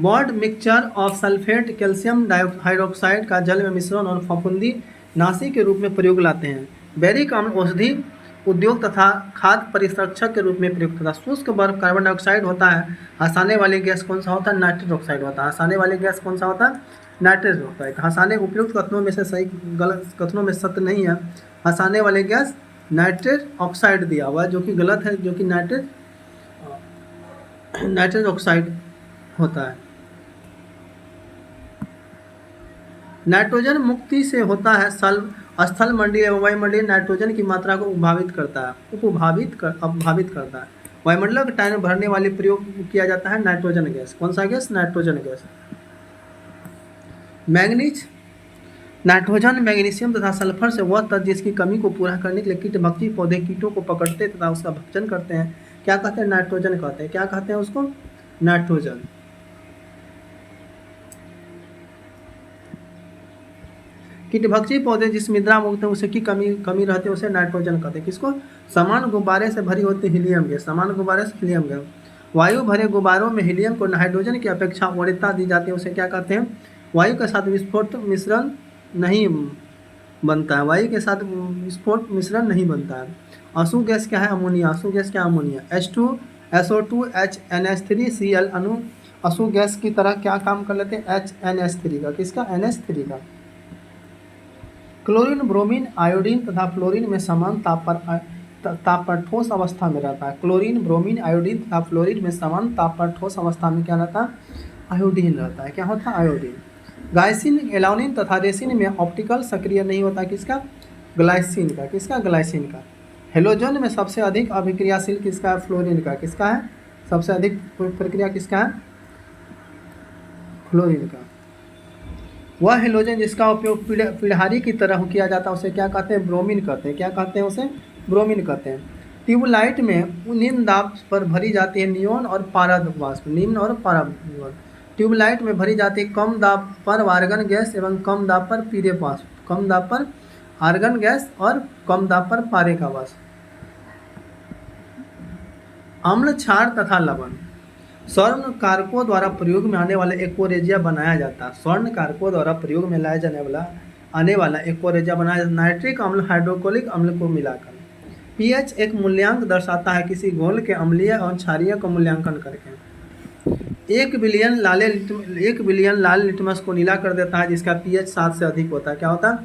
बॉड mixture of sulphate calcium hydroxide का जल में मिश्रण और फफूंदी नाशी के रूप में प्रयोग लाते हैं। बैरिक अम्ल औषधि उद्योग तथा खाद्य परिसंरक्षक के रूप में प्रयुक्त होता है। शुष्क बर्फ कार्बन डाइऑक्साइड होता है। हंसाने वाली गैस कौन सा होता है? नाइट्रस ऑक्साइड होता है। हंसाने वाली गैस कौन सा होता है? Nitrous oxide. हंसाने उपयुक्त कथनों में से सही गलत कथनों में सत्य नहीं है। हंसाने वाली गैस नाइट्रस ऑक्साइड दिया हुआ है जो कि गलत है, जो कि नाइट्रस ऑक्साइड होता है। नाइट्रोजन मुक्ति से होता है स्थल मंडलीय एवं वायुमंडलीय नाइट्रोजन की मात्रा को अभावित करता है। वायुमंडल के टाइम भरने वाले प्रयोग किया जाता है नाइट्रोजन गैस। कौन सा gas? Nitrogen gas. Manganese, nitrogen, magnesium तथा सल्फर से वह तत्व जिसकी कमी को पूरा करने के लिए कीटभक्षी पौधे कीटों को पकड़ते तथा उसका भक्षण करते हैं। क्या कहते हैं? नाइट्रोजन कहते हैं। क्या कहते हैं उसको? नाइट्रोजन। कीटभक्षी पौधे जिस मृदा मुक्त है उसे की कमी रहती है उसे नाइट्रोजन कहते हैं। किसको? समान गुब्बारे से भरी होती हीलियम गैस। समान गुब्बारे से हीलियम गैस। वायु भरे गुब्बारों में हीलियम को हाइड्रोजन की अपेक्षा वरीयता दी जाती है उसे क्या कहते हैं? वायु के साथ विस्फोट मिश्रण नहीं बनता है। वायु के साथ विस्फोट मिश्रण नहीं बनता है। आंसू गैस क्या है? अमोनिया। आंसू गैस क्या? अमोनिया। H2SO2H NH3Cl अणु आंसू गैस की तरह क्या काम कर लेते हैं? NH3 का। किसका? NH3 का। क्लोरीन, ब्रोमीन, आयोडीन तथा फ्लोरीन में समान ताप पर ठोस अवस्था में रहता है। क्लोरीन, ब्रोमीन, आयोडीन तथा फ्लोरीन में समान ताप पर ठोस अवस्था में क्या रहता है? आयोडीन रहता है। क्या होता है? आयोडीन। ग्लाइसिन, एलानिन तथा रेसिन में ऑप्टिकल सक्रिय नहीं होता। किसका? ग्लाइसिन का। किसका? ग्लाइसिन का। हेलोजन में सबसे अधिक अभिक्रियाशील किसका है? फ्लोरीन का। किसका है? सबसे अधिक प्रक्रिया किसका है? फ्लोरीन का। वह हेलोजन जिसका उपयोग पिड़हारी की तरह किया जाता है उसे क्या कहते हैं? ब्रोमीन कहते हैं। क्या कहते हैं उसे? ब्रोमीन कहते हैं। ट्यूबलाइट में निम्न दाब पर भरी जाती है नियोन और पारा वाष्प। निम्न और पारा। ट्यूबलाइट में भरी जाती है कम दाब पर आर्गन गैस एवं कम दाब पर पीरे वाष्प। कम दाब पर आर्गन गैस और कम दाब पर पारे का वाष्प। अम्ल, क्षार तथा लवण। स्वर्ण कारकों द्वारा प्रयोग में आने वाला एक्वरेजिया बनाया जाता है। स्वर्ण कारकों द्वारा प्रयोग में लाया जाने वाला एक्वरेजिया बनाया जाता है नाइट्रिक अम्ल, हाइड्रोक्लोरिक अम्ल को मिलाकर। पीएच एक मूल्यांक दर्शाता है किसी घोल के अम्लीय और क्षारीय का मूल्यांकन करके। 1 बिलियन लाल लिटमस को नीला कर देता है जिसका पीएच 7 से अधिक होता है। क्या होता है?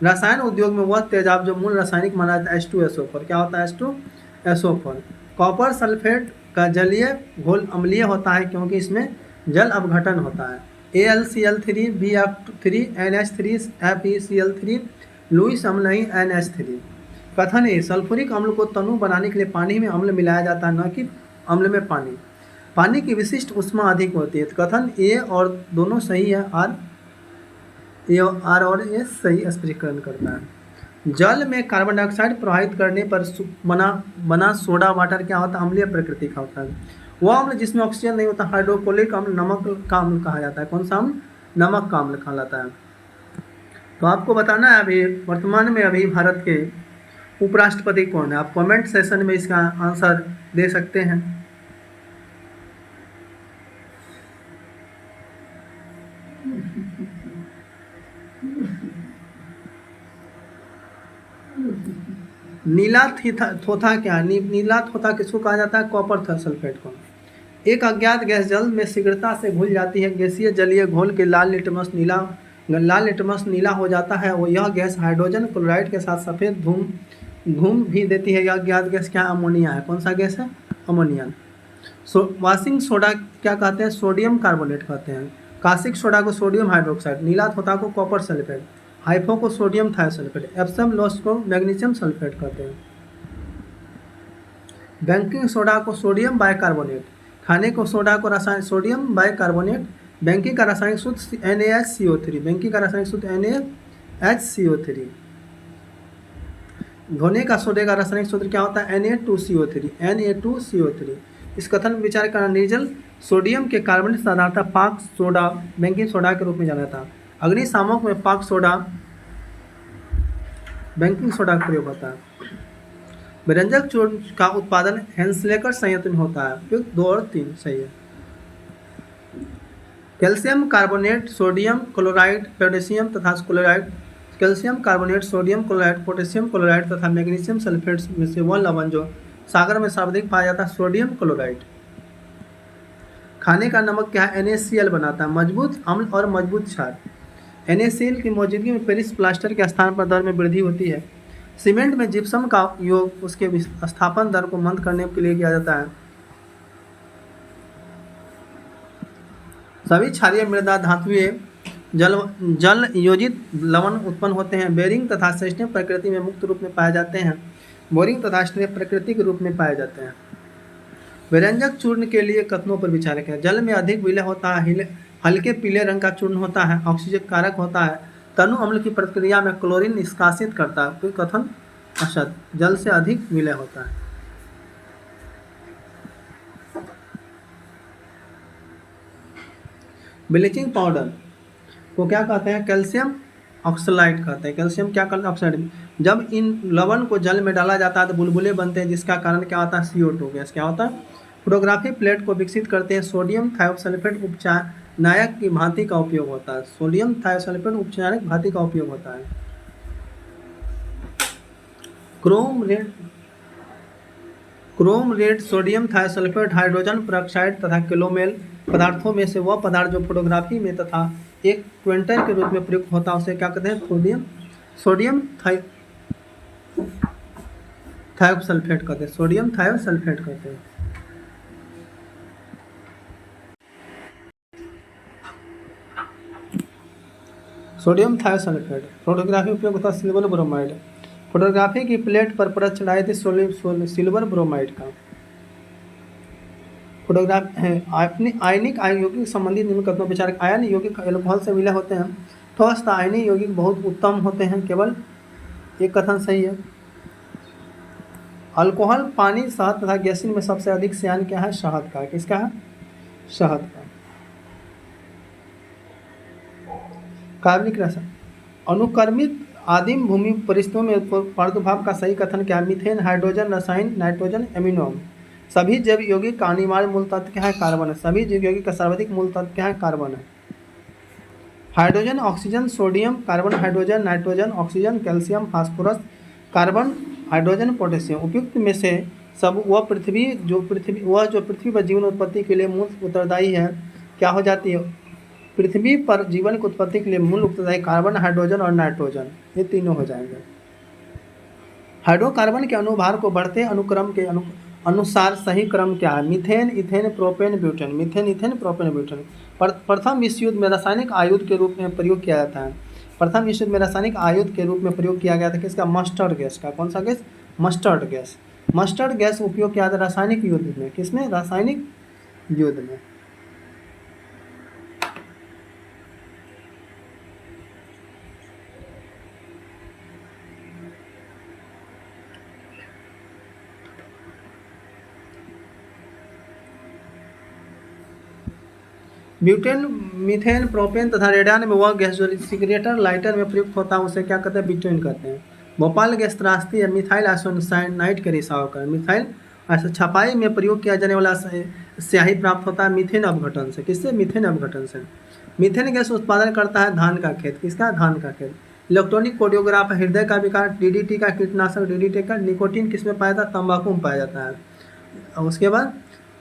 रसायन उद्योग में वह तेजाब जो मूल रासायनिक माना जाता है H2SO4। क्या होता है? H2SO4। कॉपर सल्फेट का जलीय घोल अम्लीय होता है क्योंकि इसमें जल अपघटन होता है। AlCl3, BF3, NH3, FeCl3, Lewis अम्ल नहीं NH3। कथन ए, सल्फ्यूरिक अम्ल को तनु बनाने के लिए पानी में अम्ल मिलाया जाता है, न कि अम्ल में पानी। पानी की विशिष्ट ऊष्मा अधिक होती है। कथन ए और दोनों सही है। आर और ए सही स्पष्टीकरण करता है। जल में कार्बन डाइऑक्साइड प्रवाहित करने पर बना सोडा वाटर क्या होता है? अम्लीय प्रकृति का होता है। वह अम्ल जिसमें ऑक्सीजन नहीं होता हाइड्रोक्लोरिक अम्ल, नमक का अम्ल कहा जाता है। कौन सा अम्ल? नमक का अम्ल कहा जाता है। तो आपको बताना है अभी वर्तमान में अभी भारत के उपराष्ट्रपति कौन है। आप कमेंट सेशन में इसका आंसर दे सकते हैं। नीला थोथा क्या? नीला थोथा किसको कहा जाता है? कॉपर सल्फेट को। एक अज्ञात गैस जल में शीघ्रता से घुल जाती है। गैसीय जलीय घोल के लाल लिटमस नीला हो जाता है। वो यह गैस हाइड्रोजन क्लोराइड के साथ सफ़ेद धूम भी देती है। यह अज्ञात गैस क्या? अमोनिया है। कौन सा गैस है? अमोनिया। वाशिंग सोडा क्या कहते हैं? सोडियम कार्बोनेट कहते हैं। कास्टिक सोडा को सोडियम हाइड्रोक्साइड, नीला थोथा को कॉपर सल्फेट, हाइफो को सोडियम थायोसल्फेट, एप्सम लॉस को मैग्नीशियम सल्फेट कहते हैं। बेकिंग सोडा को सोडियम बाइकार्बोनेट, खाने को सोडा को रासायनिक सोडियम बाइकार्बोनेट, बेकिंग का रासायनिक सूत्र NaHCO3, बेकिंग का रासायनिक सूत्र NaHCO3, धोने का सोडे का रासायनिक सूत्र क्या होता है? Na2CO3। इस कथन में विचार करना, निर्जल सोडियम के कार्बोनेट साधारणतः पाक सोडा, बेकिंग सोडा के रूप में जाना था। अग्निशामक में पाक सोडा, बेकिंग सोडा का प्रयोग होता है। व्यंजक चूर्ण का उत्पादन हेंसलेकर संयंत्र में होता है। उपयुक्त 2 और 3 सही है। Calcium carbonate, sodium chloride, potassium तथा chloride, calcium carbonate, sodium chloride, potassium chloride तथा मैग्नीशियम सल्फेट में से वह लवण जो सागर में सर्वाधिक पाया जाता है सोडियम क्लोराइड। खाने का नमक क्या है? NaCl बनाता है, मजबूत अम्ल और मजबूत क्षार। NaCl की मौजूदगी में पेरिस प्लास्टर के स्थान पर दर में वृद्धि होती है। सीमेंट में जिप्सम का उपयोग उसके विस्थापन दर को मंद करने के लिए किया जाता है। सभी क्षारीय मृदा धातुएं जल योजित लवण उत्पन्न होते हैं। बेरिंग तथा स्नेह प्रकृति में मुक्त रूप में पाए जाते हैं। बोरिंग तथा स्नेह प्रकृति के रूप में पाए जाते हैं। व्यंजक चूर्ण के लिए कथनों पर विचार करें। जल में अधिक विलय होता है, हल्के पीले रंग का चूर्ण होता है, ऑक्सीजन कारक होता है, तनु अम्ल की प्रक्रिया में क्लोरीन निष्कासित करता है। कोई कथन असत, जल से अधिक विलय होता है। ब्लीचिंग पाउडर को क्या कहते हैं? कैल्शियम ऑक्सलाइड कहते हैं। कैल्शियम क्या कहते हैं? ऑक्साइड। जब इन लवण को जल में डाला जाता है तो बुलबुले बनते हैं, जिसका कारण क्या होता है? CO2 gas. क्या होता है? फोटोग्राफी प्लेट को विकसित करते हैं। सोडियम थायोसल्फेट उपचार नायक की भांति का उपयोग होता है। सोडियम थायोसल्फेट उपचारक भांति का उपयोग होता है। Chrome red sodium thiosulphate, hydrogen peroxide तथा क्लोमेल पदार्थों में से वह पदार्थ जो फोटोग्राफी में तथा एक ट्वेंटर के रूप में प्रयुक्त होता है उसे क्या कहते हैं? सोडियम थायोसल्फेट कहते हैं। सोडियम थायोसल्फेट कहते हैं। Sodium thiosulphate. फोटोग्राफी उपयोग होता है सिल्वर ब्रोमाइड। फोटोग्राफी की प्लेट पर परत चढ़ाई थी सिल्वर ब्रोमाइड का। फोटोग्राफ है अपनी आयनिक यौगिक संबंधित निम्न कथनों विचार। आयन यौगिक एल्कोहल से मिले होते हैं, ठोस आयनिक यौगिक बहुत उत्तम होते हैं, केवल एक कथन सही है। अल्कोहल, पानी, शहद तथा गैसिन में सबसे अधिक श्यान क्या है? शहद का। किसका है? शहद का। कार्बनिक रसायन, अनुक्रमित आदिम भूमि परिस्थितियों में प्रादुर्भाव का सही कथन क्या है? मीथेन, हाइड्रोजन, रसायन, नाइट्रोजन, एमिनो। सभी जैव यौगिक का अनिवार्य मूल तत्व क्या है? कार्बन है। सभी जैव यौगिक का सर्वाधिक मूल तत्व क्या है? कार्बन है। Hydrogen, oxygen, sodium, carbon, hydrogen, nitrogen, oxygen, calcium, phosphorus, carbon, hydrogen, potassium. उपयुक्त में से सब वह जो पृथ्वी पर जीवन उत्पत्ति के लिए मूल उत्तरदायी है, क्या हो जाती है? पृथ्वी पर जीवन की उत्पत्ति के लिए मूल उत्तरदायी कार्बन, हाइड्रोजन और नाइट्रोजन, ये तीनों हो जाएंगे। हाइड्रोकार्बन के अनुभार को बढ़ते अनुक्रम के अनुसार सही क्रम क्या है? Methane, ethane, propane, butane. Methane, ethane, propane, butane. प्रथम विश्व युद्ध में रासायनिक आयुध के रूप में प्रयोग किया जाता है। प्रथम विश्व युद्ध में रासायनिक आयुध के रूप में प्रयोग किया गया था किसका? मस्टर्ड गैस का। कौन सा gas? Mustard gas. Mustard gas उपयोग किया था रासायनिक युद्ध में। किसमें? रासायनिक युद्ध में। ब्यूटेन, मीथेन, प्रोपेन तथा रेडान में वह गैस जो सिगरेटर लाइटर में प्रयुक्त होता है उसे क्या कहते हैं? ब्यूटेन कहते हैं। भोपाल गैस त्रासदी है मिथाइल आइसोसाइनाइड के रिसाव कर। मिथाइल छपाई में प्रयोग किया जाने वाला स्याही प्राप्त होता है मीथेन अपघटन से। किससे? मीथेन अपघटन से। मीथेन गैस उत्पादन करता है धान का खेत। किसका? धान का खेत। इलेक्ट्रॉनिक कोडियोग्राफ, हृदय का विकार, डीडीटी का कीटनाशक, डीडीटी का निकोटीन किसमें पाया जाता है? तंबाकू में पाया जाता है। और उसके बाद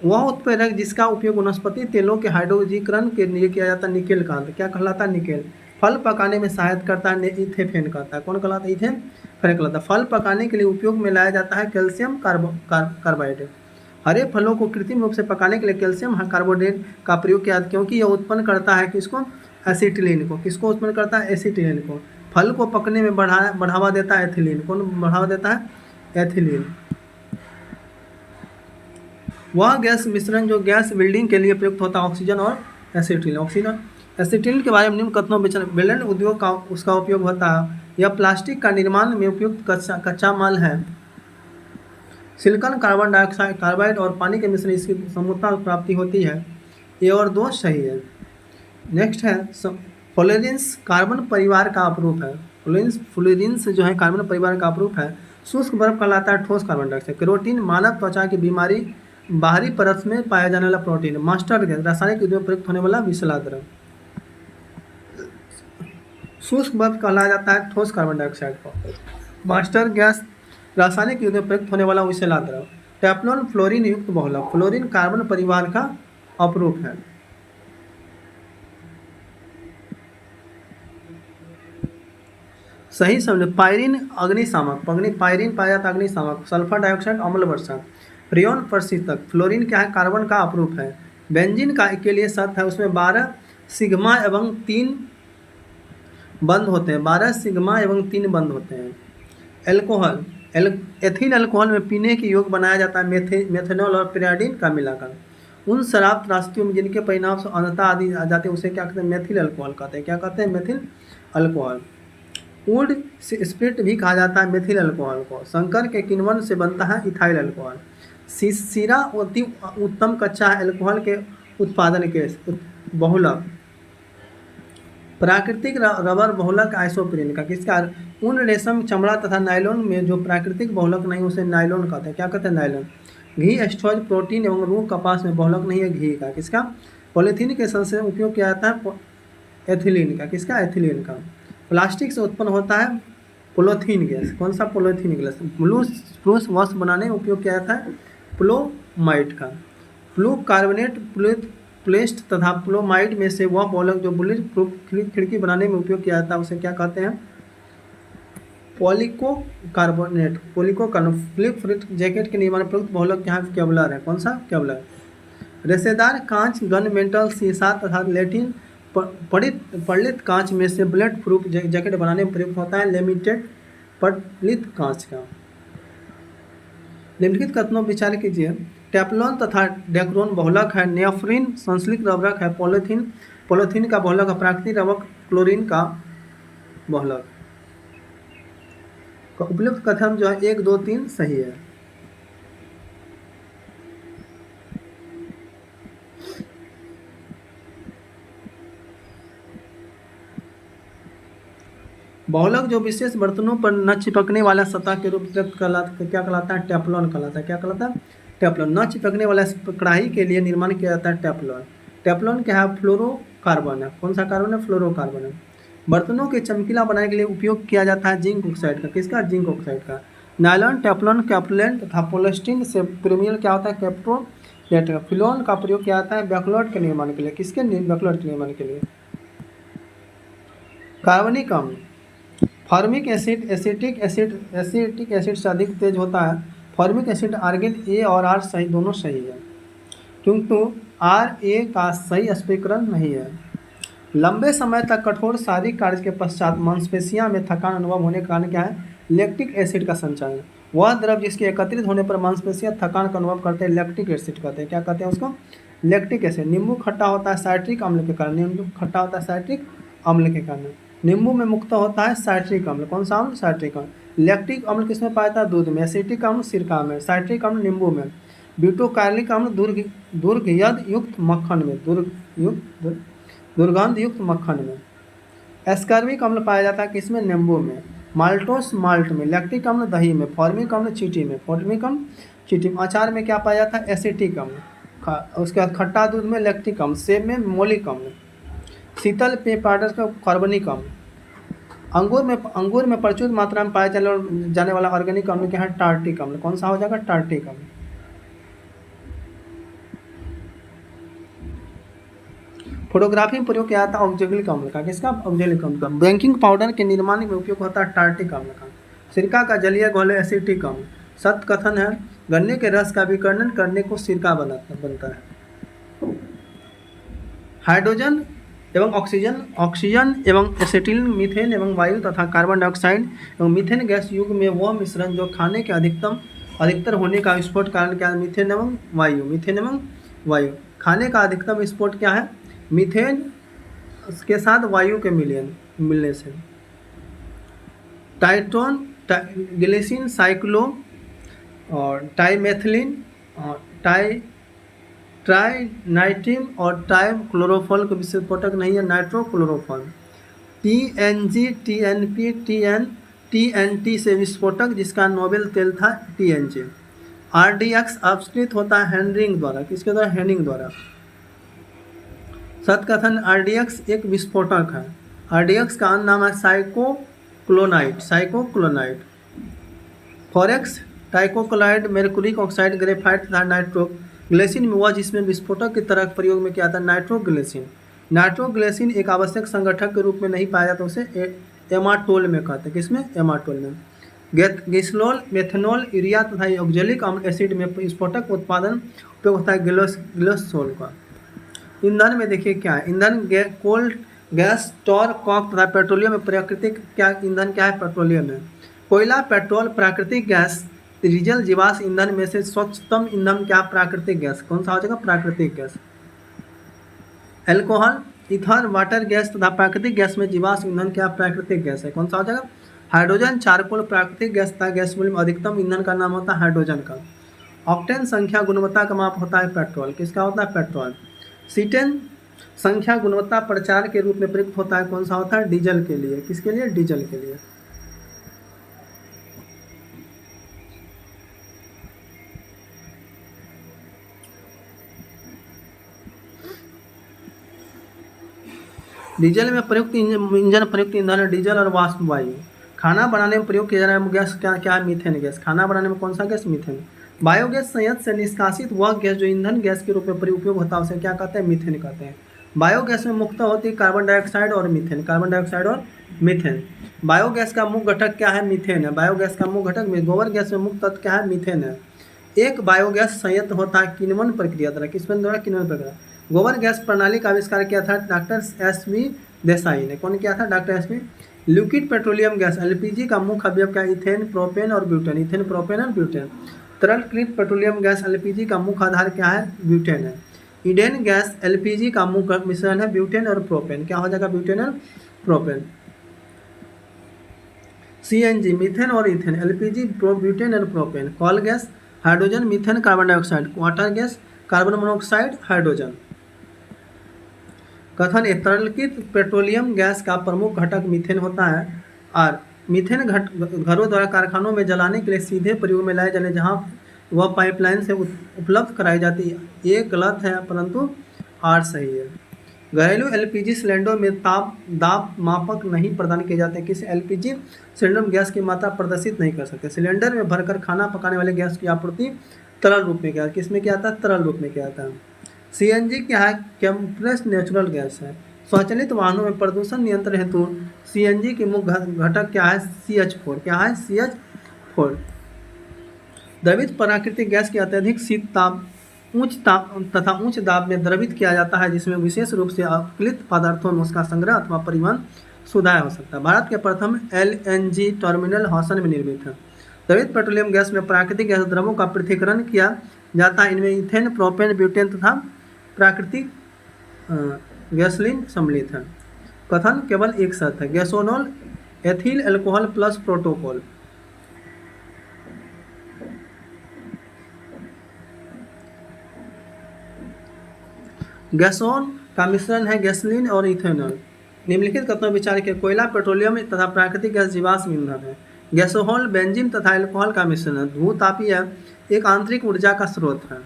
वह उत्प्रेरक जिसका उपयोग वनस्पति तेलों के हाइड्रोजीकरण के लिए किया जाता है निकेल का। क्या कहलाता है? निकेल। फल पकाने में सहायता करता है इथेफेन कहता है। कौन कहलाता है? इथेफेन कहलाता है। फल पकाने के लिए उपयोग में लाया जाता है कैल्शियम कार्बाइड। हरे फलों को कृत्रिम रूप से पकाने के लिए कैल्शियम कार्बोनेट का प्रयोग किया जाता है क्योंकि यह उत्पन्न करता है किसको? एसिटिलीन को। किसको उत्पन्न करता है? एसिटिलीन को। फल को पकने में बढ़ावा देता है एथिलीन। कौन बढ़ावा देता है? एथिलीन। वह गैस मिश्रण जो गैस बिल्डिंग के लिए प्रयुक्त होता है ऑक्सीजन और एसिटिलीन। ऑक्सीजन एसिटिलीन के बारे में निम्न कथनों विचार। बेलन उद्योग का उसका उपयोग होता है। यह प्लास्टिक का निर्माण में उपयुक्त कच्चा माल है। सिलिकॉन, कार्बन डाइऑक्साइड, कार्बाइड और पानी के मिश्रण इसकी समूहता प्राप्ति होती है। ये और दो सही है। नेक्स्ट है फ्लोरीन्स कार्बन परिवार का अपरूप है। फ्लोरीन्स जो है कार्बन परिवार का अपरूप है। शुष्क बर्फ कहलाता है ठोस कार्बन डाइऑक्साइड। केरोटीन मानव त्वचा की बीमारी बाहरी परत में पाया जाने वाला प्रोटीन। मास्टर्ड गैस रासायनिक युद्ध में प्रयुक्त होने वाला विषैला द्रव। शुष्क बर्फ कहलाया जाता है ठोस कार्बन डाइऑक्साइड को। मास्टर गैस रासायनिक युद्ध में प्रयुक्त होने वाला विषैला द्रव। टेफ्लॉन फ्लोरीन युक्त बहुलक। फ्लोरीन कार्बन परिवार का अपरूप है। सही समझ। पायरीन अग्निशामक। पायरीन पाया जाता है अग्निशामक। सल्फर डाइऑक्साइड अम्ल वर्षक। फ्रियोन प्रशीतक। फ्लोरीन क्या है? कार्बन का अपरूप है। बेंजीन का के लिए शर्त है उसमें 12 सिग्मा एवं 3 बंद होते हैं। 12 सिग्मा एवं 3 बंद होते हैं। एल्कोहल एथिल अल्कोहल में पीने के योग्य बनाया जाता है मेथनॉल और पिराडीन का मिलाकर। उन शराब त्रासदियों में जिनके परिणाम से अंधता आदि आ जाते हैं उसे क्या कहते हैं? मेथिल अल्कोहल कहते हैं। क्या कहते हैं? Methyl alcohol. वुड स्पिरिट भी कहा जाता है मेथिल अल्कोहल को। शंकर के किण्वन से बनता है इथाइल अल्कोहल। सीरा अति उत्तम कच्चा अल्कोहल के उत्पादन के बहुलक। प्राकृतिक रबर बहुलक आइसोप्रीन का। किसका? ऊन, रेशम, चमड़ा तथा नायलॉन में जो प्राकृतिक बहुलक नहीं उसे नायलॉन कहते हैं। क्या कहते हैं? नायलॉन। घी, स्टोज, प्रोटीन एवं रूह, कपास में बहुलक नहीं है घी का। किसका? पॉलीथीन के संश्लेषण उपयोग किया जाता है एथिलीन का। किसका? एथिलीन का। प्लास्टिक से उत्पन्न होता है पोलोथीन गैस। कौन सा? Polythene gas. ब्रूस वस्त्र बनाने में उपयोग किया जाता है प्लोमाइड का। फ्लू कार्बोनेट, प्लेस्ट तथा प्लोमाइड में से वह बहुलक जो बुलेट प्रूफ खिड़की बनाने में उपयोग किया जाता है उसे क्या कहते हैं? पॉलीको कार्बोनेट। फ्लिप जैकेट के निर्माण प्रयुक्त बहुलक यहाँ केवलर है। कौन सा? केवलर। रेशेदार कांच, गन मेटल, शीशा तथा लेटिन पलित कांच में से बुलेट प्रूफ जैकेट बनाने में प्रयुक्त होता है लिमिटेड पलित कांच का। निम्नलिखित कथनों पर विचार कीजिए। टेफ्लॉन तथा डेक्रोन बहुलक है, नेफ्रिन संश्लिष्ट रबरक है, पॉलीथीन का बहुलक है, प्राकृतिक रबरक क्लोरीन का बहुलक। उपयुक्त कथन जो है 1, 2, 3 सही है। बहुलक जो विशेष बर्तनों पर न चिपकने वाला सतह के रूप में क्या कहलाता है? टेफ्लॉन कहलाता है। क्या कहलाता है? टेफ्लॉन। न चिपकने वाला कढ़ाई के लिए निर्माण किया जाता है टेफ्लॉन। टेफ्लॉन क्या है? फ्लोरोकार्बन है। कौन सा कार्बन है? फ्लोरोकार्बन है। बर्तनों के चमकीला बनाने के लिए उपयोग किया जाता है जिंक ऑक्साइड का। किसका? जिंक ऑक्साइड का। नायलॉन, टेफ्लॉन, कैप्सूलेंट तथा पॉलिस्टीन से प्रीमियर क्या होता है? कैप्रोलेट। फिलॉन का प्रयोग किया जाता है बैकलॉट के निर्माण के लिए। किसके? बैकलॉट के निर्माण के लिए। कार्बनिक अम्ल, फॉर्मिक एसिड एसिटिक एसिड से अधिक तेज होता है। फॉर्मिक एसिड आर्गेन ए और आर सही, दोनों सही है, क्योंकि आर ए का सही स्पष्टीकरण नहीं है। लंबे समय तक कठोर शारीरिक कार्य के पश्चात मांसपेशियां में थकान अनुभव होने के कारण क्या है? लैक्टिक एसिड का संचालन। वह द्रव जिसके एकत्रित होने पर मांसपेशियां थकान का अनुभव करते हैं लैक्टिक एसिड कहते हैं। क्या कहते हैं उसको? Lactic acid. नींबू खट्टा होता है साइट्रिक अम्ल के कारण। नींबू खट्टा होता है साइट्रिक अम्ल के कारण। नींबू में मुक्त होता है साइट्रिक अम्ल। कौन सा अम्ल? साइट्रिक अम्ल। लैक्टिक अम्ल किसमें पाया जाता है? दूध में। एसिटिक अम्ल सिरका में। साइट्रिक अम्ल नींबू में। ब्यूटोकार्लिक अम्ल दुर्गंध युक्त मक्खन में। दुर्गंध युक्त मक्खन में। एस्कॉर्बिक अम्ल पाया जाता है किसमें? नींबू में। माल्टोस माल्ट में। लैक्टिक अम्ल दही में। फॉर्मिक अम्ल चींटी में। फॉर्मिक अम्ल चींटी में। अचार में क्या पाया जाता है? एसिटिक अम्ल। उसके बाद खट्टा दूध में लैक्टिक अम्ल। सेब में मोलिक अम्ल। शीतल पेय पाउडर का कार्बनिक अम्ल। अंगूर में प्रचुर मात्रा में पाया जाने वाला ऑर्गेनिक अम्ल क्या है? टार्टिक अम्ल। कौन सा हो जाएगा? टार्टिक अम्ल। फोटोग्राफी में प्रयोग किया जाता है औद्योगिक अम्ल का। किसका? औद्योगिक अम्ल का। बेकिंग पाउडर के निर्माण में उपयोग होता है टार्टिक अम्ल का। सिरका का जलीय घोल एसिटिक अम्ल। सत्य कथन है गन्ने के रस का विकर्णन करने को सिरका बनता है। हाइड्रोजन एवं ऑक्सीजन एवं एसिटिलीन, मीथेन एवं वायु तथा कार्बन डाइऑक्साइड एवं मीथेन गैस युग में वह मिश्रण जो खाने के अधिकतर होने का विस्फोट कारण क्या है? मीथेन एवं वायु। खाने का अधिकतम विस्फोट क्या है? मीथेन के साथ वायु के मिलने से। टाइटोन, ग्लिसरीन, साइक्लो और टाइमेथिलीन और ट्राइनाइट्रिन और ट्राइक्लोरोफॉल के विस्फोटक नहीं है नाइट्रोक्लोरोफॉल। TNG, TNP, TNT से विस्फोटक जिसका नोबेल तेल था TNG। RDX अपस्कृत होता है हेनरिंग द्वारा। किसके द्वारा? हेनिंग द्वारा। सत्कथन RDX एक विस्फोटक है। RDX का अन्य नाम है साइकोक्लोनाइट। फॉरेक्स, टाइकोक्लोराइड, मेर्कुरिक ऑक्साइड, ग्रेफाइट तथा नाइट्रोग्लिसरीन में वह जिसमें विस्फोटक की तरह प्रयोग में किया था नाइट्रोग्लिसरीन। नाइट्रोग्लिसरीन एक आवश्यक संगठक के रूप में नहीं पाया जाता, उसे एमाटोल में कहते हैं। किसमें? एमाटोल में। गैसोल, मेथनॉल, यूरिया तथा ऑक्जेलिक अम्ल एसिड में विस्फोटक उत्पादन उपयोग होता है ग्लिसरॉल का। ईंधन में देखिए क्या है? ईंधन कोल गैस, टॉर, कॉक तथा पेट्रोलियम में प्राकृतिक क्या ईंधन क्या है? पेट्रोलियम है। कोयला, पेट्रोल, प्राकृतिक गैस, डीजल, जीवाश्म ईंधन में से स्वच्छतम ईंधन क्या? प्राकृतिक गैस। कौन सा हो जाएगा? प्राकृतिक gas. Alcohol, ether, water gas तथा प्राकृतिक गैस में जीवाश्म ईंधन क्या? प्राकृतिक गैस है। कौन सा हो जाएगा? हाइड्रोजन, चारकोल, प्राकृतिक गैस तथा गैस में अधिकतम ईंधन का नाम होता है हाइड्रोजन का। ऑक्टेन संख्या गुणवत्ता का माप होता है पेट्रोल। किसका होता है? पेट्रोल। सीटेन संख्या गुणवत्ता प्रचार के रूप में प्रयुक्त होता है। कौन सा होता है? डीजल के लिए। किसके लिए? डीजल के लिए। डीजल में प्रयुक्त इंजन प्रयुक्त ईंधन है डीजल और वाष्प वायु। खाना बनाने में प्रयोग किया जा रहा है गैस क्या है? Methane gas. खाना बनाने में कौन सा गैस? मीथेन। बायोगैस संयंत्र से निष्कासित वह गैस जो ईंधन गैस के रूप में उपयोग होता है उसे क्या कहते हैं? मीथेन कहते हैं। बायोगैस में मुक्त होती है कार्बन डाइऑक्साइड और मीथेन। बायोगैस का मुख्य घटक क्या है? मीथेन है। बायोगैस का मुख्य घटक में गोबर गैस में मुख्य तत्व क्या है? मीथेन है। एक बायोगैस संयंत्र होता है किण्वन प्रक्रिया द्वारा। किस द्वारा? किण्वन प्रक्रिया। गोबर गैस प्रणाली का आविष्कार किया था डॉक्टर एस.वी. देसाई ने। कौन किया था? Doctor SV. Liquid petroleum gas LPG का मुख्य अवयव क्या? इथेन, प्रोपेन और ब्यूटेन। इथेन, प्रोपेन और ब्यूटेन। तरलकृत पेट्रोलियम गैस एलपीजी का मुख्य आधार क्या है? ब्यूटेन है। ईंधन गैस एलपीजी का मुख्य मिश्रण है ब्यूटेन और प्रोपेन। क्या हो जाएगा? ब्यूटेन और प्रोपेन। सीएनजी मीथेन और इथेन, एलपीजी ब्यूटेन और propane. Coal gas hydrogen, methane carbon dioxide, water gas carbon monoxide, hydrogen. कथन ए तरलकृत पेट्रोलियम गैस का प्रमुख घटक मीथेन होता है और मीथेन घरों द्वारा कारखानों में जलाने के लिए सीधे प्रयोग में लाए जाने जहां वह पाइपलाइन से उपलब्ध कराई जाती है। ये गलत है परंतु आर सही है। घरेलू एलपीजी सिलेंडरों में दाब मापक नहीं प्रदान किए जाते। किसी एलपीजी सिलेंडर में गैस की मात्रा प्रदर्शित नहीं कर सकते। सिलेंडर में भरकर खाना पकाने वाले गैस की आपूर्ति तरल रूप में किया, किसमें किया था? तरल रूप में किया था। सीएनजी क्या है? कंप्रेस्ड नेचुरल गैस है। स्वचालित वाहनों में प्रदूषण नियंत्रण हेतु सीएनजी के मुख्य घटक क्या है? CH4। क्या है? CH4। द्रवित प्राकृतिक गैस की अत्यधिक शीत ताप उच्च ताप तथा उच्च दाब में द्रवित किया जाता है, जिसमें विशेष रूप से अपकलित पदार्थों में उसका संग्रह अथवा परिवहन सुधार हो सकता है। भारत के प्रथम LNG टर्मिनल हौसन में निर्मित है। द्रवित पेट्रोलियम गैस में प्राकृतिक गैस द्रवों का पृथक्करण किया जाता है। इनमें इथेन, प्रोपेन, ब्यूटेन तथा प्राकृतिक गैसोलीन सम्मिलित है। कथन केवल एक शर्त है, गैसोनॉल एथिल एल्कोहल प्लस प्रोटोकॉल। गैसोन का मिश्रण है गैसोलीन और इथेनॉल। निम्नलिखित कथनों विचार के कोयला, पेट्रोलियम तथा प्राकृतिक गैस जीवाश्म ईंधन है। गैसोहॉल बेंजीन तथा एल्कोहल का मिश्रण है। भूतापीय एक आंतरिक ऊर्जा का स्रोत है।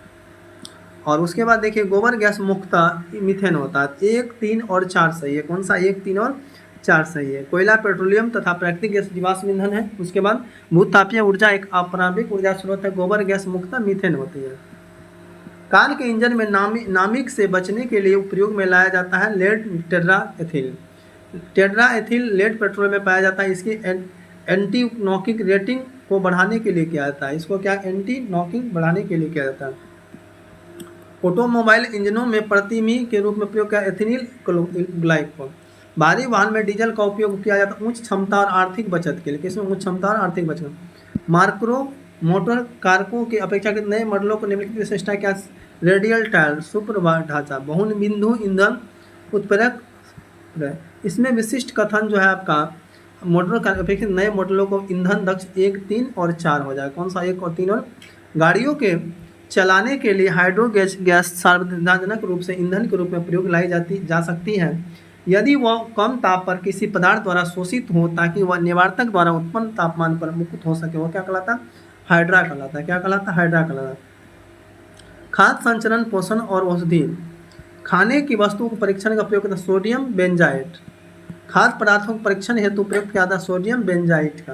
और उसके बाद देखिए गोबर गैस मुख्यतः मीथेन होता है। 1, 3 और 4 सही है। कौन सा? 1, 3 और 4 सही है। कोयला, पेट्रोलियम तथा प्राकृतिक गैस जीवाश्म ईंधन है। उसके बाद भूतापीय ऊर्जा एक अपराम्भिक ऊर्जा स्रोत है। गोबर गैस मुख्यतः मीथेन होती है। कार के इंजन में नामिक से बचने के लिए उपयोग में लाया जाता है lead tetraethyl. Tetraethyl lead petrol में पाया जाता है। इसकी एंटी नॉकिंग रेटिंग को बढ़ाने के लिए किया जाता है। इसको क्या? एंटी नॉकिंग बढ़ाने के लिए किया जाता है। ऑटोमोबाइल इंजनों में प्रतिमी के रूप में प्रयोग किया एथिलीन ग्लाइकोल। भारी वाहन में डीजल का उपयोग किया जाता है उच्च क्षमता और आर्थिक बचत के लिए। किसमें? उच्च क्षमता और आर्थिक बचत। मार्को मोटर कारकों के अपेक्षाकृत नए मॉडलों को निम्नलिखित विशेषता क्या? रेडियल टायर, सुपर ढांचा, बहुबिंदु ईंधन उत्प्रेरक। इसमें विशिष्ट कथन जो है आपका मोटर कार अपेक्षित नए मॉडलों को ईंधन दक्ष 1, 3 और 4 हो जाए। कौन सा? 1 और 3 और गाड़ियों के चलाने के लिए हाइड्रोगैस गैस सार्वजनिक रूप से ईंधन के रूप में प्रयोग लाई जा सकती है यदि वह कम ताप पर किसी पदार्थ द्वारा शोषित हो ताकि वह निवार्तक द्वारा उत्पन्न तापमान पर मुक्त हो सके। वो क्या कहलाता है? हाइड्रा कहलाता है। क्या कहलाता है? हाइड्रा कहलाता है। खाद्य संचरण, पोषण और औषधि। खाने की वस्तुओं को परीक्षण का प्रयोग करता है सोडियम बेंजाइट। खाद्य पदार्थों को परीक्षण हेतु प्रयोग किया जाता है सोडियम बेंजाइट का।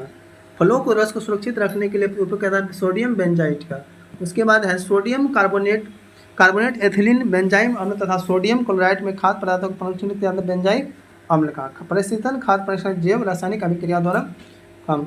फलों को रस को सुरक्षित रखने के लिए उपयोग किया जाता है सोडियम बेंजाइट का। उसके बाद है सोडियम कार्बोनेट एथिलीन बेंजाइम अम्ल तथा सोडियम क्लोराइड में खाद्य पदार्थों को परीक्षण किया जाता है बेंजाइक अम्ल का। परिस्थितन खाद्य परीक्षण जैव रासायनिक अभिक्रिया द्वारा कम।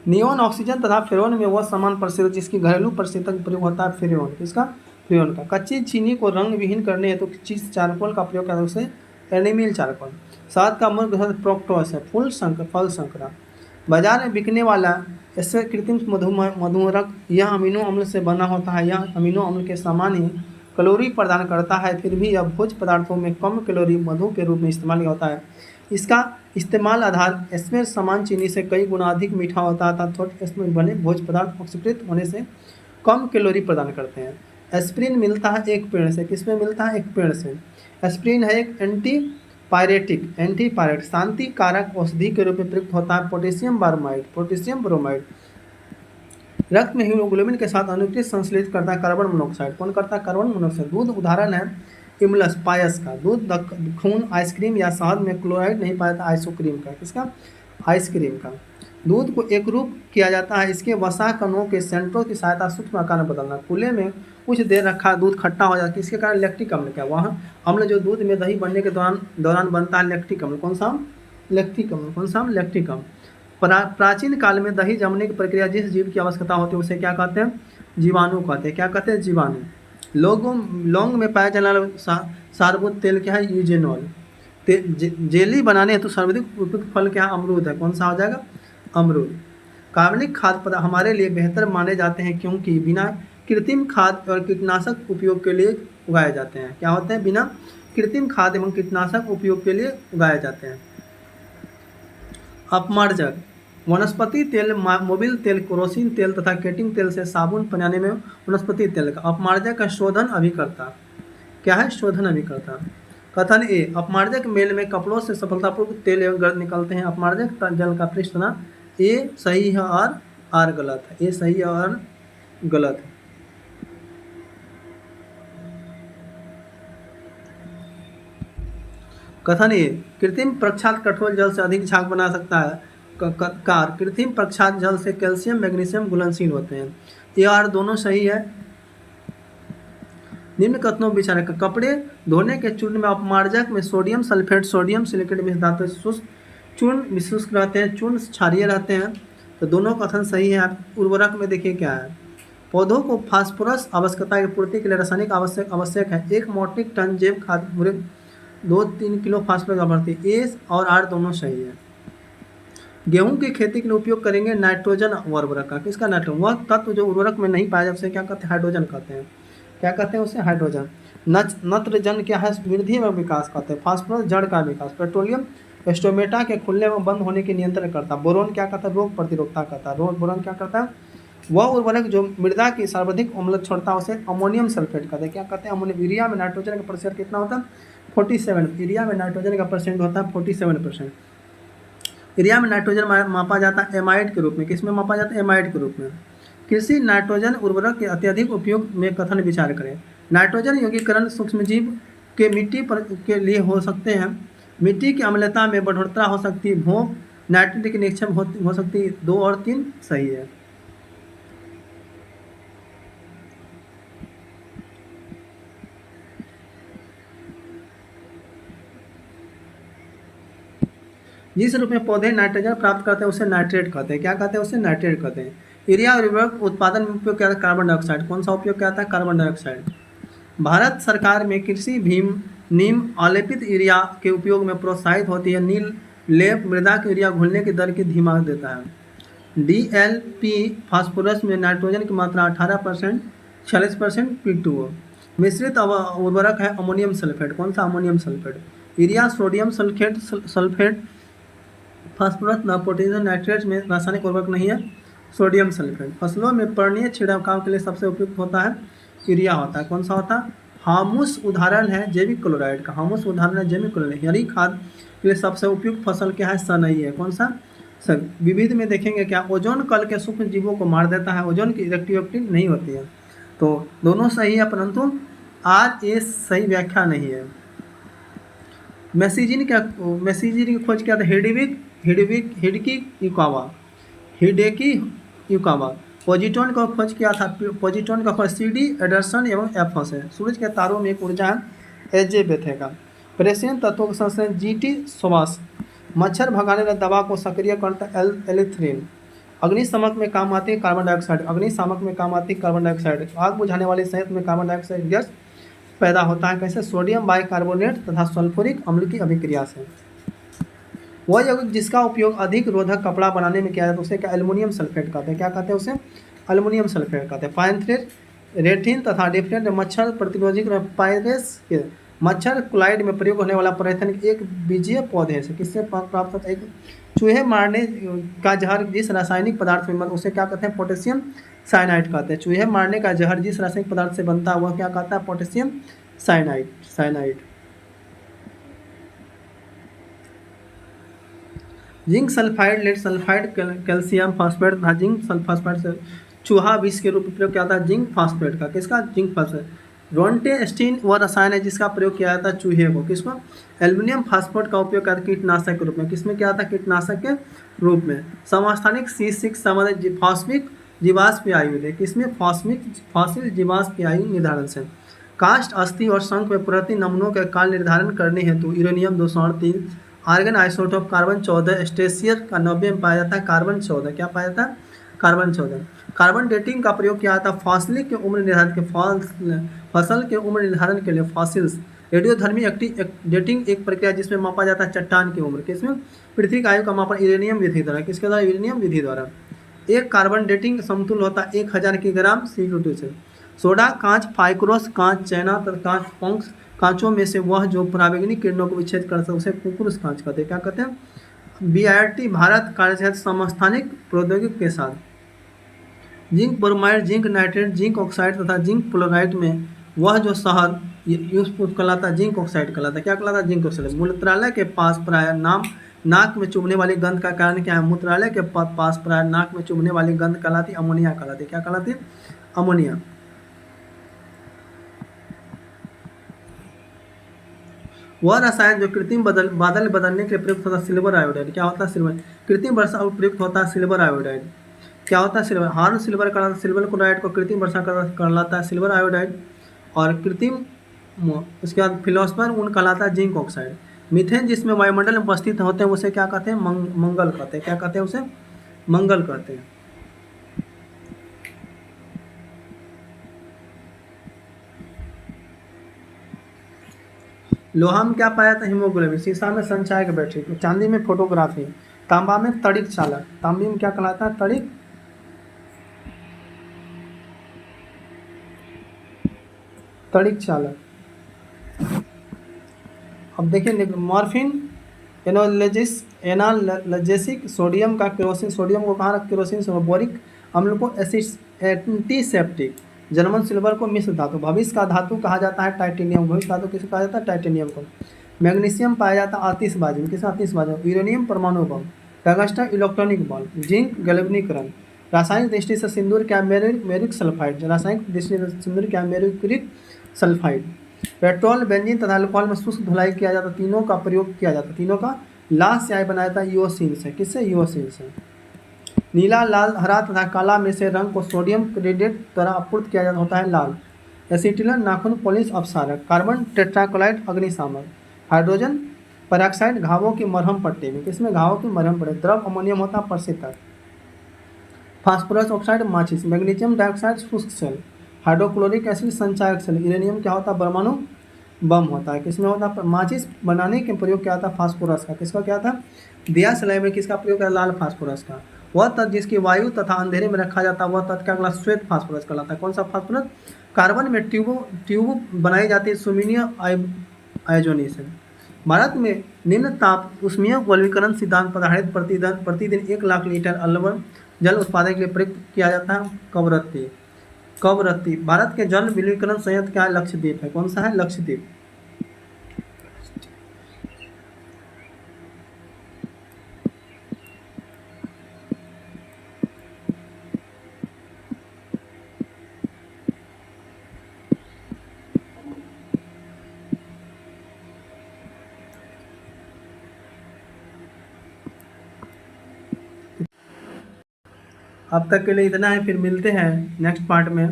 नियोन ऑक्सीजन तथा फ्रेन में वह समान परिस्थिति जिसकी घरेलू परिस्थिति प्रयोग होता है फ्रेन। इसका फ्रेन का। कच्ची चीनी को रंग विहीन करने हेतु चीज चारकोल का प्रयोग करता है उसे एनिमल चारकोल। शहद का मूल घटक फ्रुक्टोज है। फल संकरा। बाजार में बिकने वाला इससे कृत्रिम मधुमरक यह अमीनो अम्ल से बना होता है। यह अमीनो अम्ल के समान ही कैलोरी प्रदान करता है, फिर भी यह भोज्य पदार्थों में कम कैलोरी मधु के रूप में इस्तेमाल होता है। इसका इस्तेमाल आधार इसमें समान चीनी से कई गुना अधिक मीठा होता है तथा इसमें बने भोज्य पदार्थ ऑक्सीकृत होने से कम कैलोरी प्रदान करते हैं। एस्प्रिन मिलता है एक पेड़ से। किसमें मिलता है? एक पेड़ से। एस्प्रिन है एक एंटीपायरेटिक शांति कारक औषधि के रूप में प्रयुक्त होता है। पोटेशियम ब्रोमाइड रक्त में हीमोग्लोबिन के साथ अनुक्रिय संश्लेषित करता है कार्बन मोनोऑक्साइड। कौन करता है? Carbon monoxide. दूध उदाहरण है इमलस पायस का। दूध, खून, आइसक्रीम या शहद में क्लोराइड नहीं पाया था आइसोक्रीम का। किसका? आइसक्रीम का। दूध को एक रूप किया जाता है इसके वसा कणों के सेंट्रों की सहायता सूक्ष्म आकार में बदलना। खुले में कुछ देर रखा दूध खट्टा हो जाता है। इसके कारण लैक्टिक अम्ल क्या? वह अम्ल जो दूध में दही बनने के दौरान बनता है लैक्टिक अम्ल। कौन सा? लैक्टिक अम्ल। कौन सा? लैक्टिक अम्ल। प्राचीन काल में दही जमने की प्रक्रिया जिस जीव की आवश्यकता होती है उसे क्या कहते हैं? जीवाणु कहते हैं। क्या कहते हैं? जीवाणु। लौंग में पाया जाने वाला सारभूत तेल क्या है? यूजेनॉल। जेली बनाने हेतु सर्वाधिक उपयुक्त फल क्या है? अमरूद है। कौन सा हो जाएगा? अमरूद। कार्बनिक खाद्य पदार्थ हमारे लिए बेहतर माने जाते हैं क्योंकि बिना कृत्रिम खाद और कीटनाशक उपयोग के लिए उगाए जाते हैं। क्या होते हैं? बिना कृत्रिम खाद एवं कीटनाशक उपयोग के लिए उगाए जाते हैं। अपमार्जक वनस्पति तेल, मोबिल तेल, केरोसिन तेल तथा केटिंग तेल से साबुन बनाने में वनस्पति तेल का अपमार्जक का शोधन अभिकर्ता क्या है? शोधन अभिकर्ता। कथन ए, अपमार्जक मेल में कपड़ों से सफलतापूर्वक तेल एवं गर्द निकलते हैं। अपमार्जक जल का पृष्ठ ना ए सही है और आर गलत है। ए सही है और गलत है। कथन ए, कृत्रिम प्रक्षात कठोर जल से अधिक झाग बना सकता है। कार, कृत्रिम प्रक्षात जल से कैल्शियम मैग्नीशियम घुलनशील होते हैं। ए आर दोनों सही है। निम्न कथनों विचार कर, कपड़े धोने के चूर्ण में अपमार्जक में सोडियम सल्फेट, सोडियम सिलिकेट मिश्र धातु शुष्क चूर्ण शुष्क रहते हैं, चूर्ण क्षारीय रहते हैं। तो दोनों कथन सही है। उर्वरक में देखिए क्या है, पौधों को फास्फोरस आवश्यकता की पूर्ति के लिए रासायनिक आवश्यक है। 1 मीट्रिक टन जैव खाद 2-3 किलो फास्फोरस आपूर्ति। ए और आर दोनों सही है। गेहूं की खेती के लिए उपयोग करेंगे नाइट्रोजन उर्वरक का। किसका? नाइट्रोजन। वह तत्व जो उर्वरक में नहीं पाया जाता उसे क्या कहते हैं? हाइड्रोजन कहते हैं। क्या कहते हैं उसे? हाइड्रोजन। नत्रजन क्या है? वृद्धि एवं विकास कहते हैं। फास्फोरस जड़ का विकास। पेट्रोलियम स्टोमेटा के खुलने एवं बंद होने के नियंत्रण करता। बोरोन क्या करता है? रोग प्रतिरोधकता करता है। बोरोन क्या करता है? वह उर्वरक जो मृदा की सर्वाधिक अम्लता छोड़ता है उसे अमोनियम सल्फेट कहते हैं। क्या कहते हैं? अमोनियम। यूरिया में नाइट्रोजन का प्रतिशत कितना होता है? 47। यूरिया में नाइट्रोजन का परसेंट होता है 47%। यूरिया में नाइट्रोजन मापा जाता है एमाइड के रूप में। किसमें मापा जाता है? एमाइड के रूप में। कृषि नाइट्रोजन उर्वरक के अत्यधिक उपयोग में कथन विचार करें। नाइट्रोजन यौगिकरण सूक्ष्मजीव के मिट्टी पर के लिए हो सकते हैं। मिट्टी की अम्लता में बढ़ोतरी हो सकती है। भोंप नाइट्रेट की निक्षेप हो सकती है। 2 और 3 सही है। जिस रूप में पौधे नाइट्रोजन प्राप्त करते हैं उसे नाइट्रेट कहते हैं। क्या कहते हैं? उसे नाइट्रेट कहते हैं। यूरिया उर्वरक उत्पादन में उपयोग किया जाता है कार्बन डाइऑक्साइड। कौन सा उपयोग किया जाता है? Carbon dioxide. भारत सरकार में कृषि भीम नीम आलेपित यूरिया के उपयोग में प्रोत्साहित होती है। नील लेप मृदा की यूरिया घुलने की दर की धीमा देता है। DLP फास्फोरस में नाइट्रोजन की मात्रा 18%, 46% P2O। मिश्रित उर्वरक है अमोनियम सल्फेट। कौन सा? Ammonium sulphate. Urea sodium sulphate phosphorus potassium nitrate में रासायनिक उर्वरक नहीं है। Sodium sulphate. फसलों में पर्णीय छिड़काव के लिए सबसे उपयुक्त होता है यूरिया होता है। कौन सा होता है? हामुस उदाहरण है जैविक क्लोराइड का। हामुस उदाहरण है जैविक क्लोराइड। हरी खाद के लिए सबसे उपयुक्त फसल क्या है? सनई है। कौन सा? सर। विविध में देखेंगे क्या? ओजोन कल के सूक्ष्म जीवों को मार देता है। ओजोन की इलेक्ट्रिसिटी नहीं होती है। तो दोनों सही है परंतु आर ए सही व्याख्या नहीं है। मैसिजिन की खोज किया था हिडेकी युकावा। पोजिट्रॉन का खोज किया था पोजिट्रॉन का खोज CD एडरसन एवं एफस है। सूरज के तारों में एक ऊर्जा है AJ बेथेगा। प्रेसियन तत्वों का संश्लेषण GT सोवास। मच्छर भगाने वाली दवा को सक्रिय करता एलिथ्रिन। अग्निशामक में काम आती है कार्बन डाइऑक्साइड। अग्निशामक में काम आती है कार्बन डाइऑक्साइड। आग बुझाने वाले संयंत्र में कार्बन डाइऑक्साइड गैस पैदा होता है। कैसे? सोडियम बाइकार्बोनेट तथा सल्फ्यूरिक अम्ल की अभिक्रिया से। वह यौगिक जिसका उपयोग अधिक रोधक कपड़ा बनाने में किया जाता है उसे क्या? एल्युमिनियम सल्फेट कहते हैं। क्या कहते हैं उसे? एल्युमिनियम सल्फेट कहते हैं। पाइरेथ्रिन, रेटिन तथा डिफ्रेंट मच्छर प्रतिरोधी पायरेस के मच्छर क्लाइड में प्रयोग होने वाला पायरेथ्रिन एक बीजीय पौधे से किससे प्राप्त होता है? एक चूहे मारने का जहर जिस रासायनिक पदार्थ में उसे क्या कहते हैं? पोटेशियम साइनाइड कहते हैं। चूहे मारने का जहर जिस रासायनिक पदार्थ से बनता है वह क्या कहता है? Potassium cyanide. Zinc sulphide, lead sulphide, calcium phosphate तथा जिंक सल्फास्फेट से चूहा विष के रूप में प्रयोग किया जाता है जिंक फास्फेट का। किसका? Zinc phosphate. रोन्टेस्टिन वह रसायन है जिसका प्रयोग किया जाता है चूहे को। किसको? एल्युमिनियम फास्फेट का उपयोग किया जाता है कीटनाशक के रूप में। किसमें किया जाता है? कीटनाशक के रूप में। समस्थानिक C6 संबंधित फॉस्फिक जीवाश्म आयु है। किसमें? फॉसिल जीवाश्म आयु निर्धारण से। काष्ठ, अस्थि और शंख में प्रति नमूनों के काल निर्धारण करने हेतु यूरेनियम 238 आर्गन आइसोटोप कार्बन 14, स्टेशियर का 90 में पाया जाता है कार्बन 14। क्या पाया जाता है? कार्बन 14। कार्बन डेटिंग का प्रयोग किया जाता है फॉसिल के उम्र निर्धारण के फसल के उम्र निर्धारण के लिए फॉसिल्स। रेडियोधर्मी डेटिंग एक प्रक्रिया जिसमें मापा जाता है चट्टान की उम्र। किसमें? पृथ्वी की आयु का मापन यूरेनियम विधि द्वारा। किसके द्वारा? यूरेनियम विधि द्वारा। एक कार्बन डेटिंग समतुल्य होता है 1000 किलोग्राम CO2 से। सोडा, कांच, फाइक्रोस कांच, चैना तथा कांच पंक्स कांचों में से वह जो पराबैंगनी किरणों को विच्छेद कर सकते उसे कुकुरुस कांच कहते हैं। क्या कहते हैं? BIT भारत कार्यरत समस्थानिक प्रौद्योगिकी के साथ zinc bromide, zinc nitrate, zinc oxide तथा जिंक क्लोराइड में वह जो शहद यूज कहलाता है जिंक ऑक्साइड कहलाता है। क्या कहलाता है? Zinc oxide. मूत्रालय के पास प्राय नाक में चुभने वाली गंध का कारण क्या है? मूत्रालय के पास प्राय नाक में चुभने वाली गंध कहलाती अमोनिया कहलाती। क्या कहलाती? अमोनिया। वह रसायन जो कृत्रिम बादल बदलने के लिए प्रयुक्त होता है सिल्वर आयोडाइड। क्या होता है? सिल्वर। कृत्रिम वर्षा प्रयुक्त होता है सिल्वर आयोडाइड। क्या होता है? सिल्वर। हार्न सिल्वर कहलाता है सिल्वर क्लोराइड को कृत्रिम वर्षा कहलाता है सिल्वर आयोडाइड। और कृत्रिम उसके बाद फिलोस्फर ऊन कहलाता है जिंक ऑक्साइड। मीथेन जिसमें वायुमंडल में उपस्थित होते हैं उसे क्या कहते हैं? मंगल कहते हैं। क्या कहते हैं? उसे मंगल कहते हैं। लोहा में क्या पाया था? हीमोग्लोबिन। शीशा में संचायक बैटरी। चांदी में फोटोग्राफी। तांबा में तड़िक चालक। तांबे में क्या कहलाता है? तड़िक चालक। अब देखिए मॉर्फिन एनाल्जेसिक, सोडियम का केरोसिन, सोडियम को कहाँ रख? केरोसिन से। बोरिक अम्ल को एंटीसेप्टिक। जर्मन सिल्वर को मिश्र धातु। भविष्य का धातु कहा जाता है टाइटेनियम। भविष्य धातु किसे कहा जाता है? टाइटेनियम को। मैग्नीशियम पाया जाता है आतिशबाजी में। किस? आतिशबाजी में। यूरेनियम परमाणु बम। Tungsten electronic bulb. जिंक गैल्वेनीकरण। रासायनिक दृष्टि से सिंदूर क्या? Mercuric sulphide. रासायनिक दृष्टि से सिंदूर क्या? Mercuric sulphide. पेट्रोल, बेंजीन तथा अल्कोहल में शुष्क धुलाई किया जाता है। तीनों का प्रयोग किया जाता है। तीनों का लाल स्याही बनाया जाता है यूओसिन से। किससे? यूओसिन से। नीला, लाल, हरा तथा काला में से रंग को सोडियम क्लोराइड द्वारा आपूर्ति किया जाता होता है लाल। एसिटिलीन नाखून पॉलिश अपसारक। कार्बन टेट्राक्लोराइड अग्निशामक। हाइड्रोजन पेरोक्साइड घावों की मरहम पट्टी में। किसमें? घावों की मरहम पट्टी। द्रव अमोनियम होता है प्रशीतक। फास्फोरस ऑक्साइड माचिस। मैग्नीशियम डाइऑक्साइड शुष्क सेल। हाइड्रोक्लोरिक एसिड संचायक सेल। यूरेनियम क्या होता है? परमाणु बम होता है। किसमें होता है? माचिस बनाने के प्रयोग क्या था? फास्फोरस का। किसका क्या था? दिया सलाई में किसका प्रयोग है? लाल फास्फोरस का। वह तत्व जिसकी वायु तथा अंधेरे में रखा जाता है वह तत्व क्या कहलाता है? श्वेत फास्फोरस कहलाता है। कौन सा फास्फोरस? कार्बन में ट्यूब बनाई जाती है सुमीनियम आयोजनी से। भारत में निम्न ताप ऊष्मीय वल्मीकरण सिद्धांत पर आधारित प्रतिदिन 1 लाख लीटर अम्ल जल उत्पादन के लिए प्रयुक्त किया जाता है कवरत्ती। भारत के जल विलयीकरण संयंत्र क्या है? लक्षद्वीप है। कौन सा है? लक्षद्वीप। अब तक के लिए इतना है, फिर मिलते हैं नेक्स्ट पार्ट में।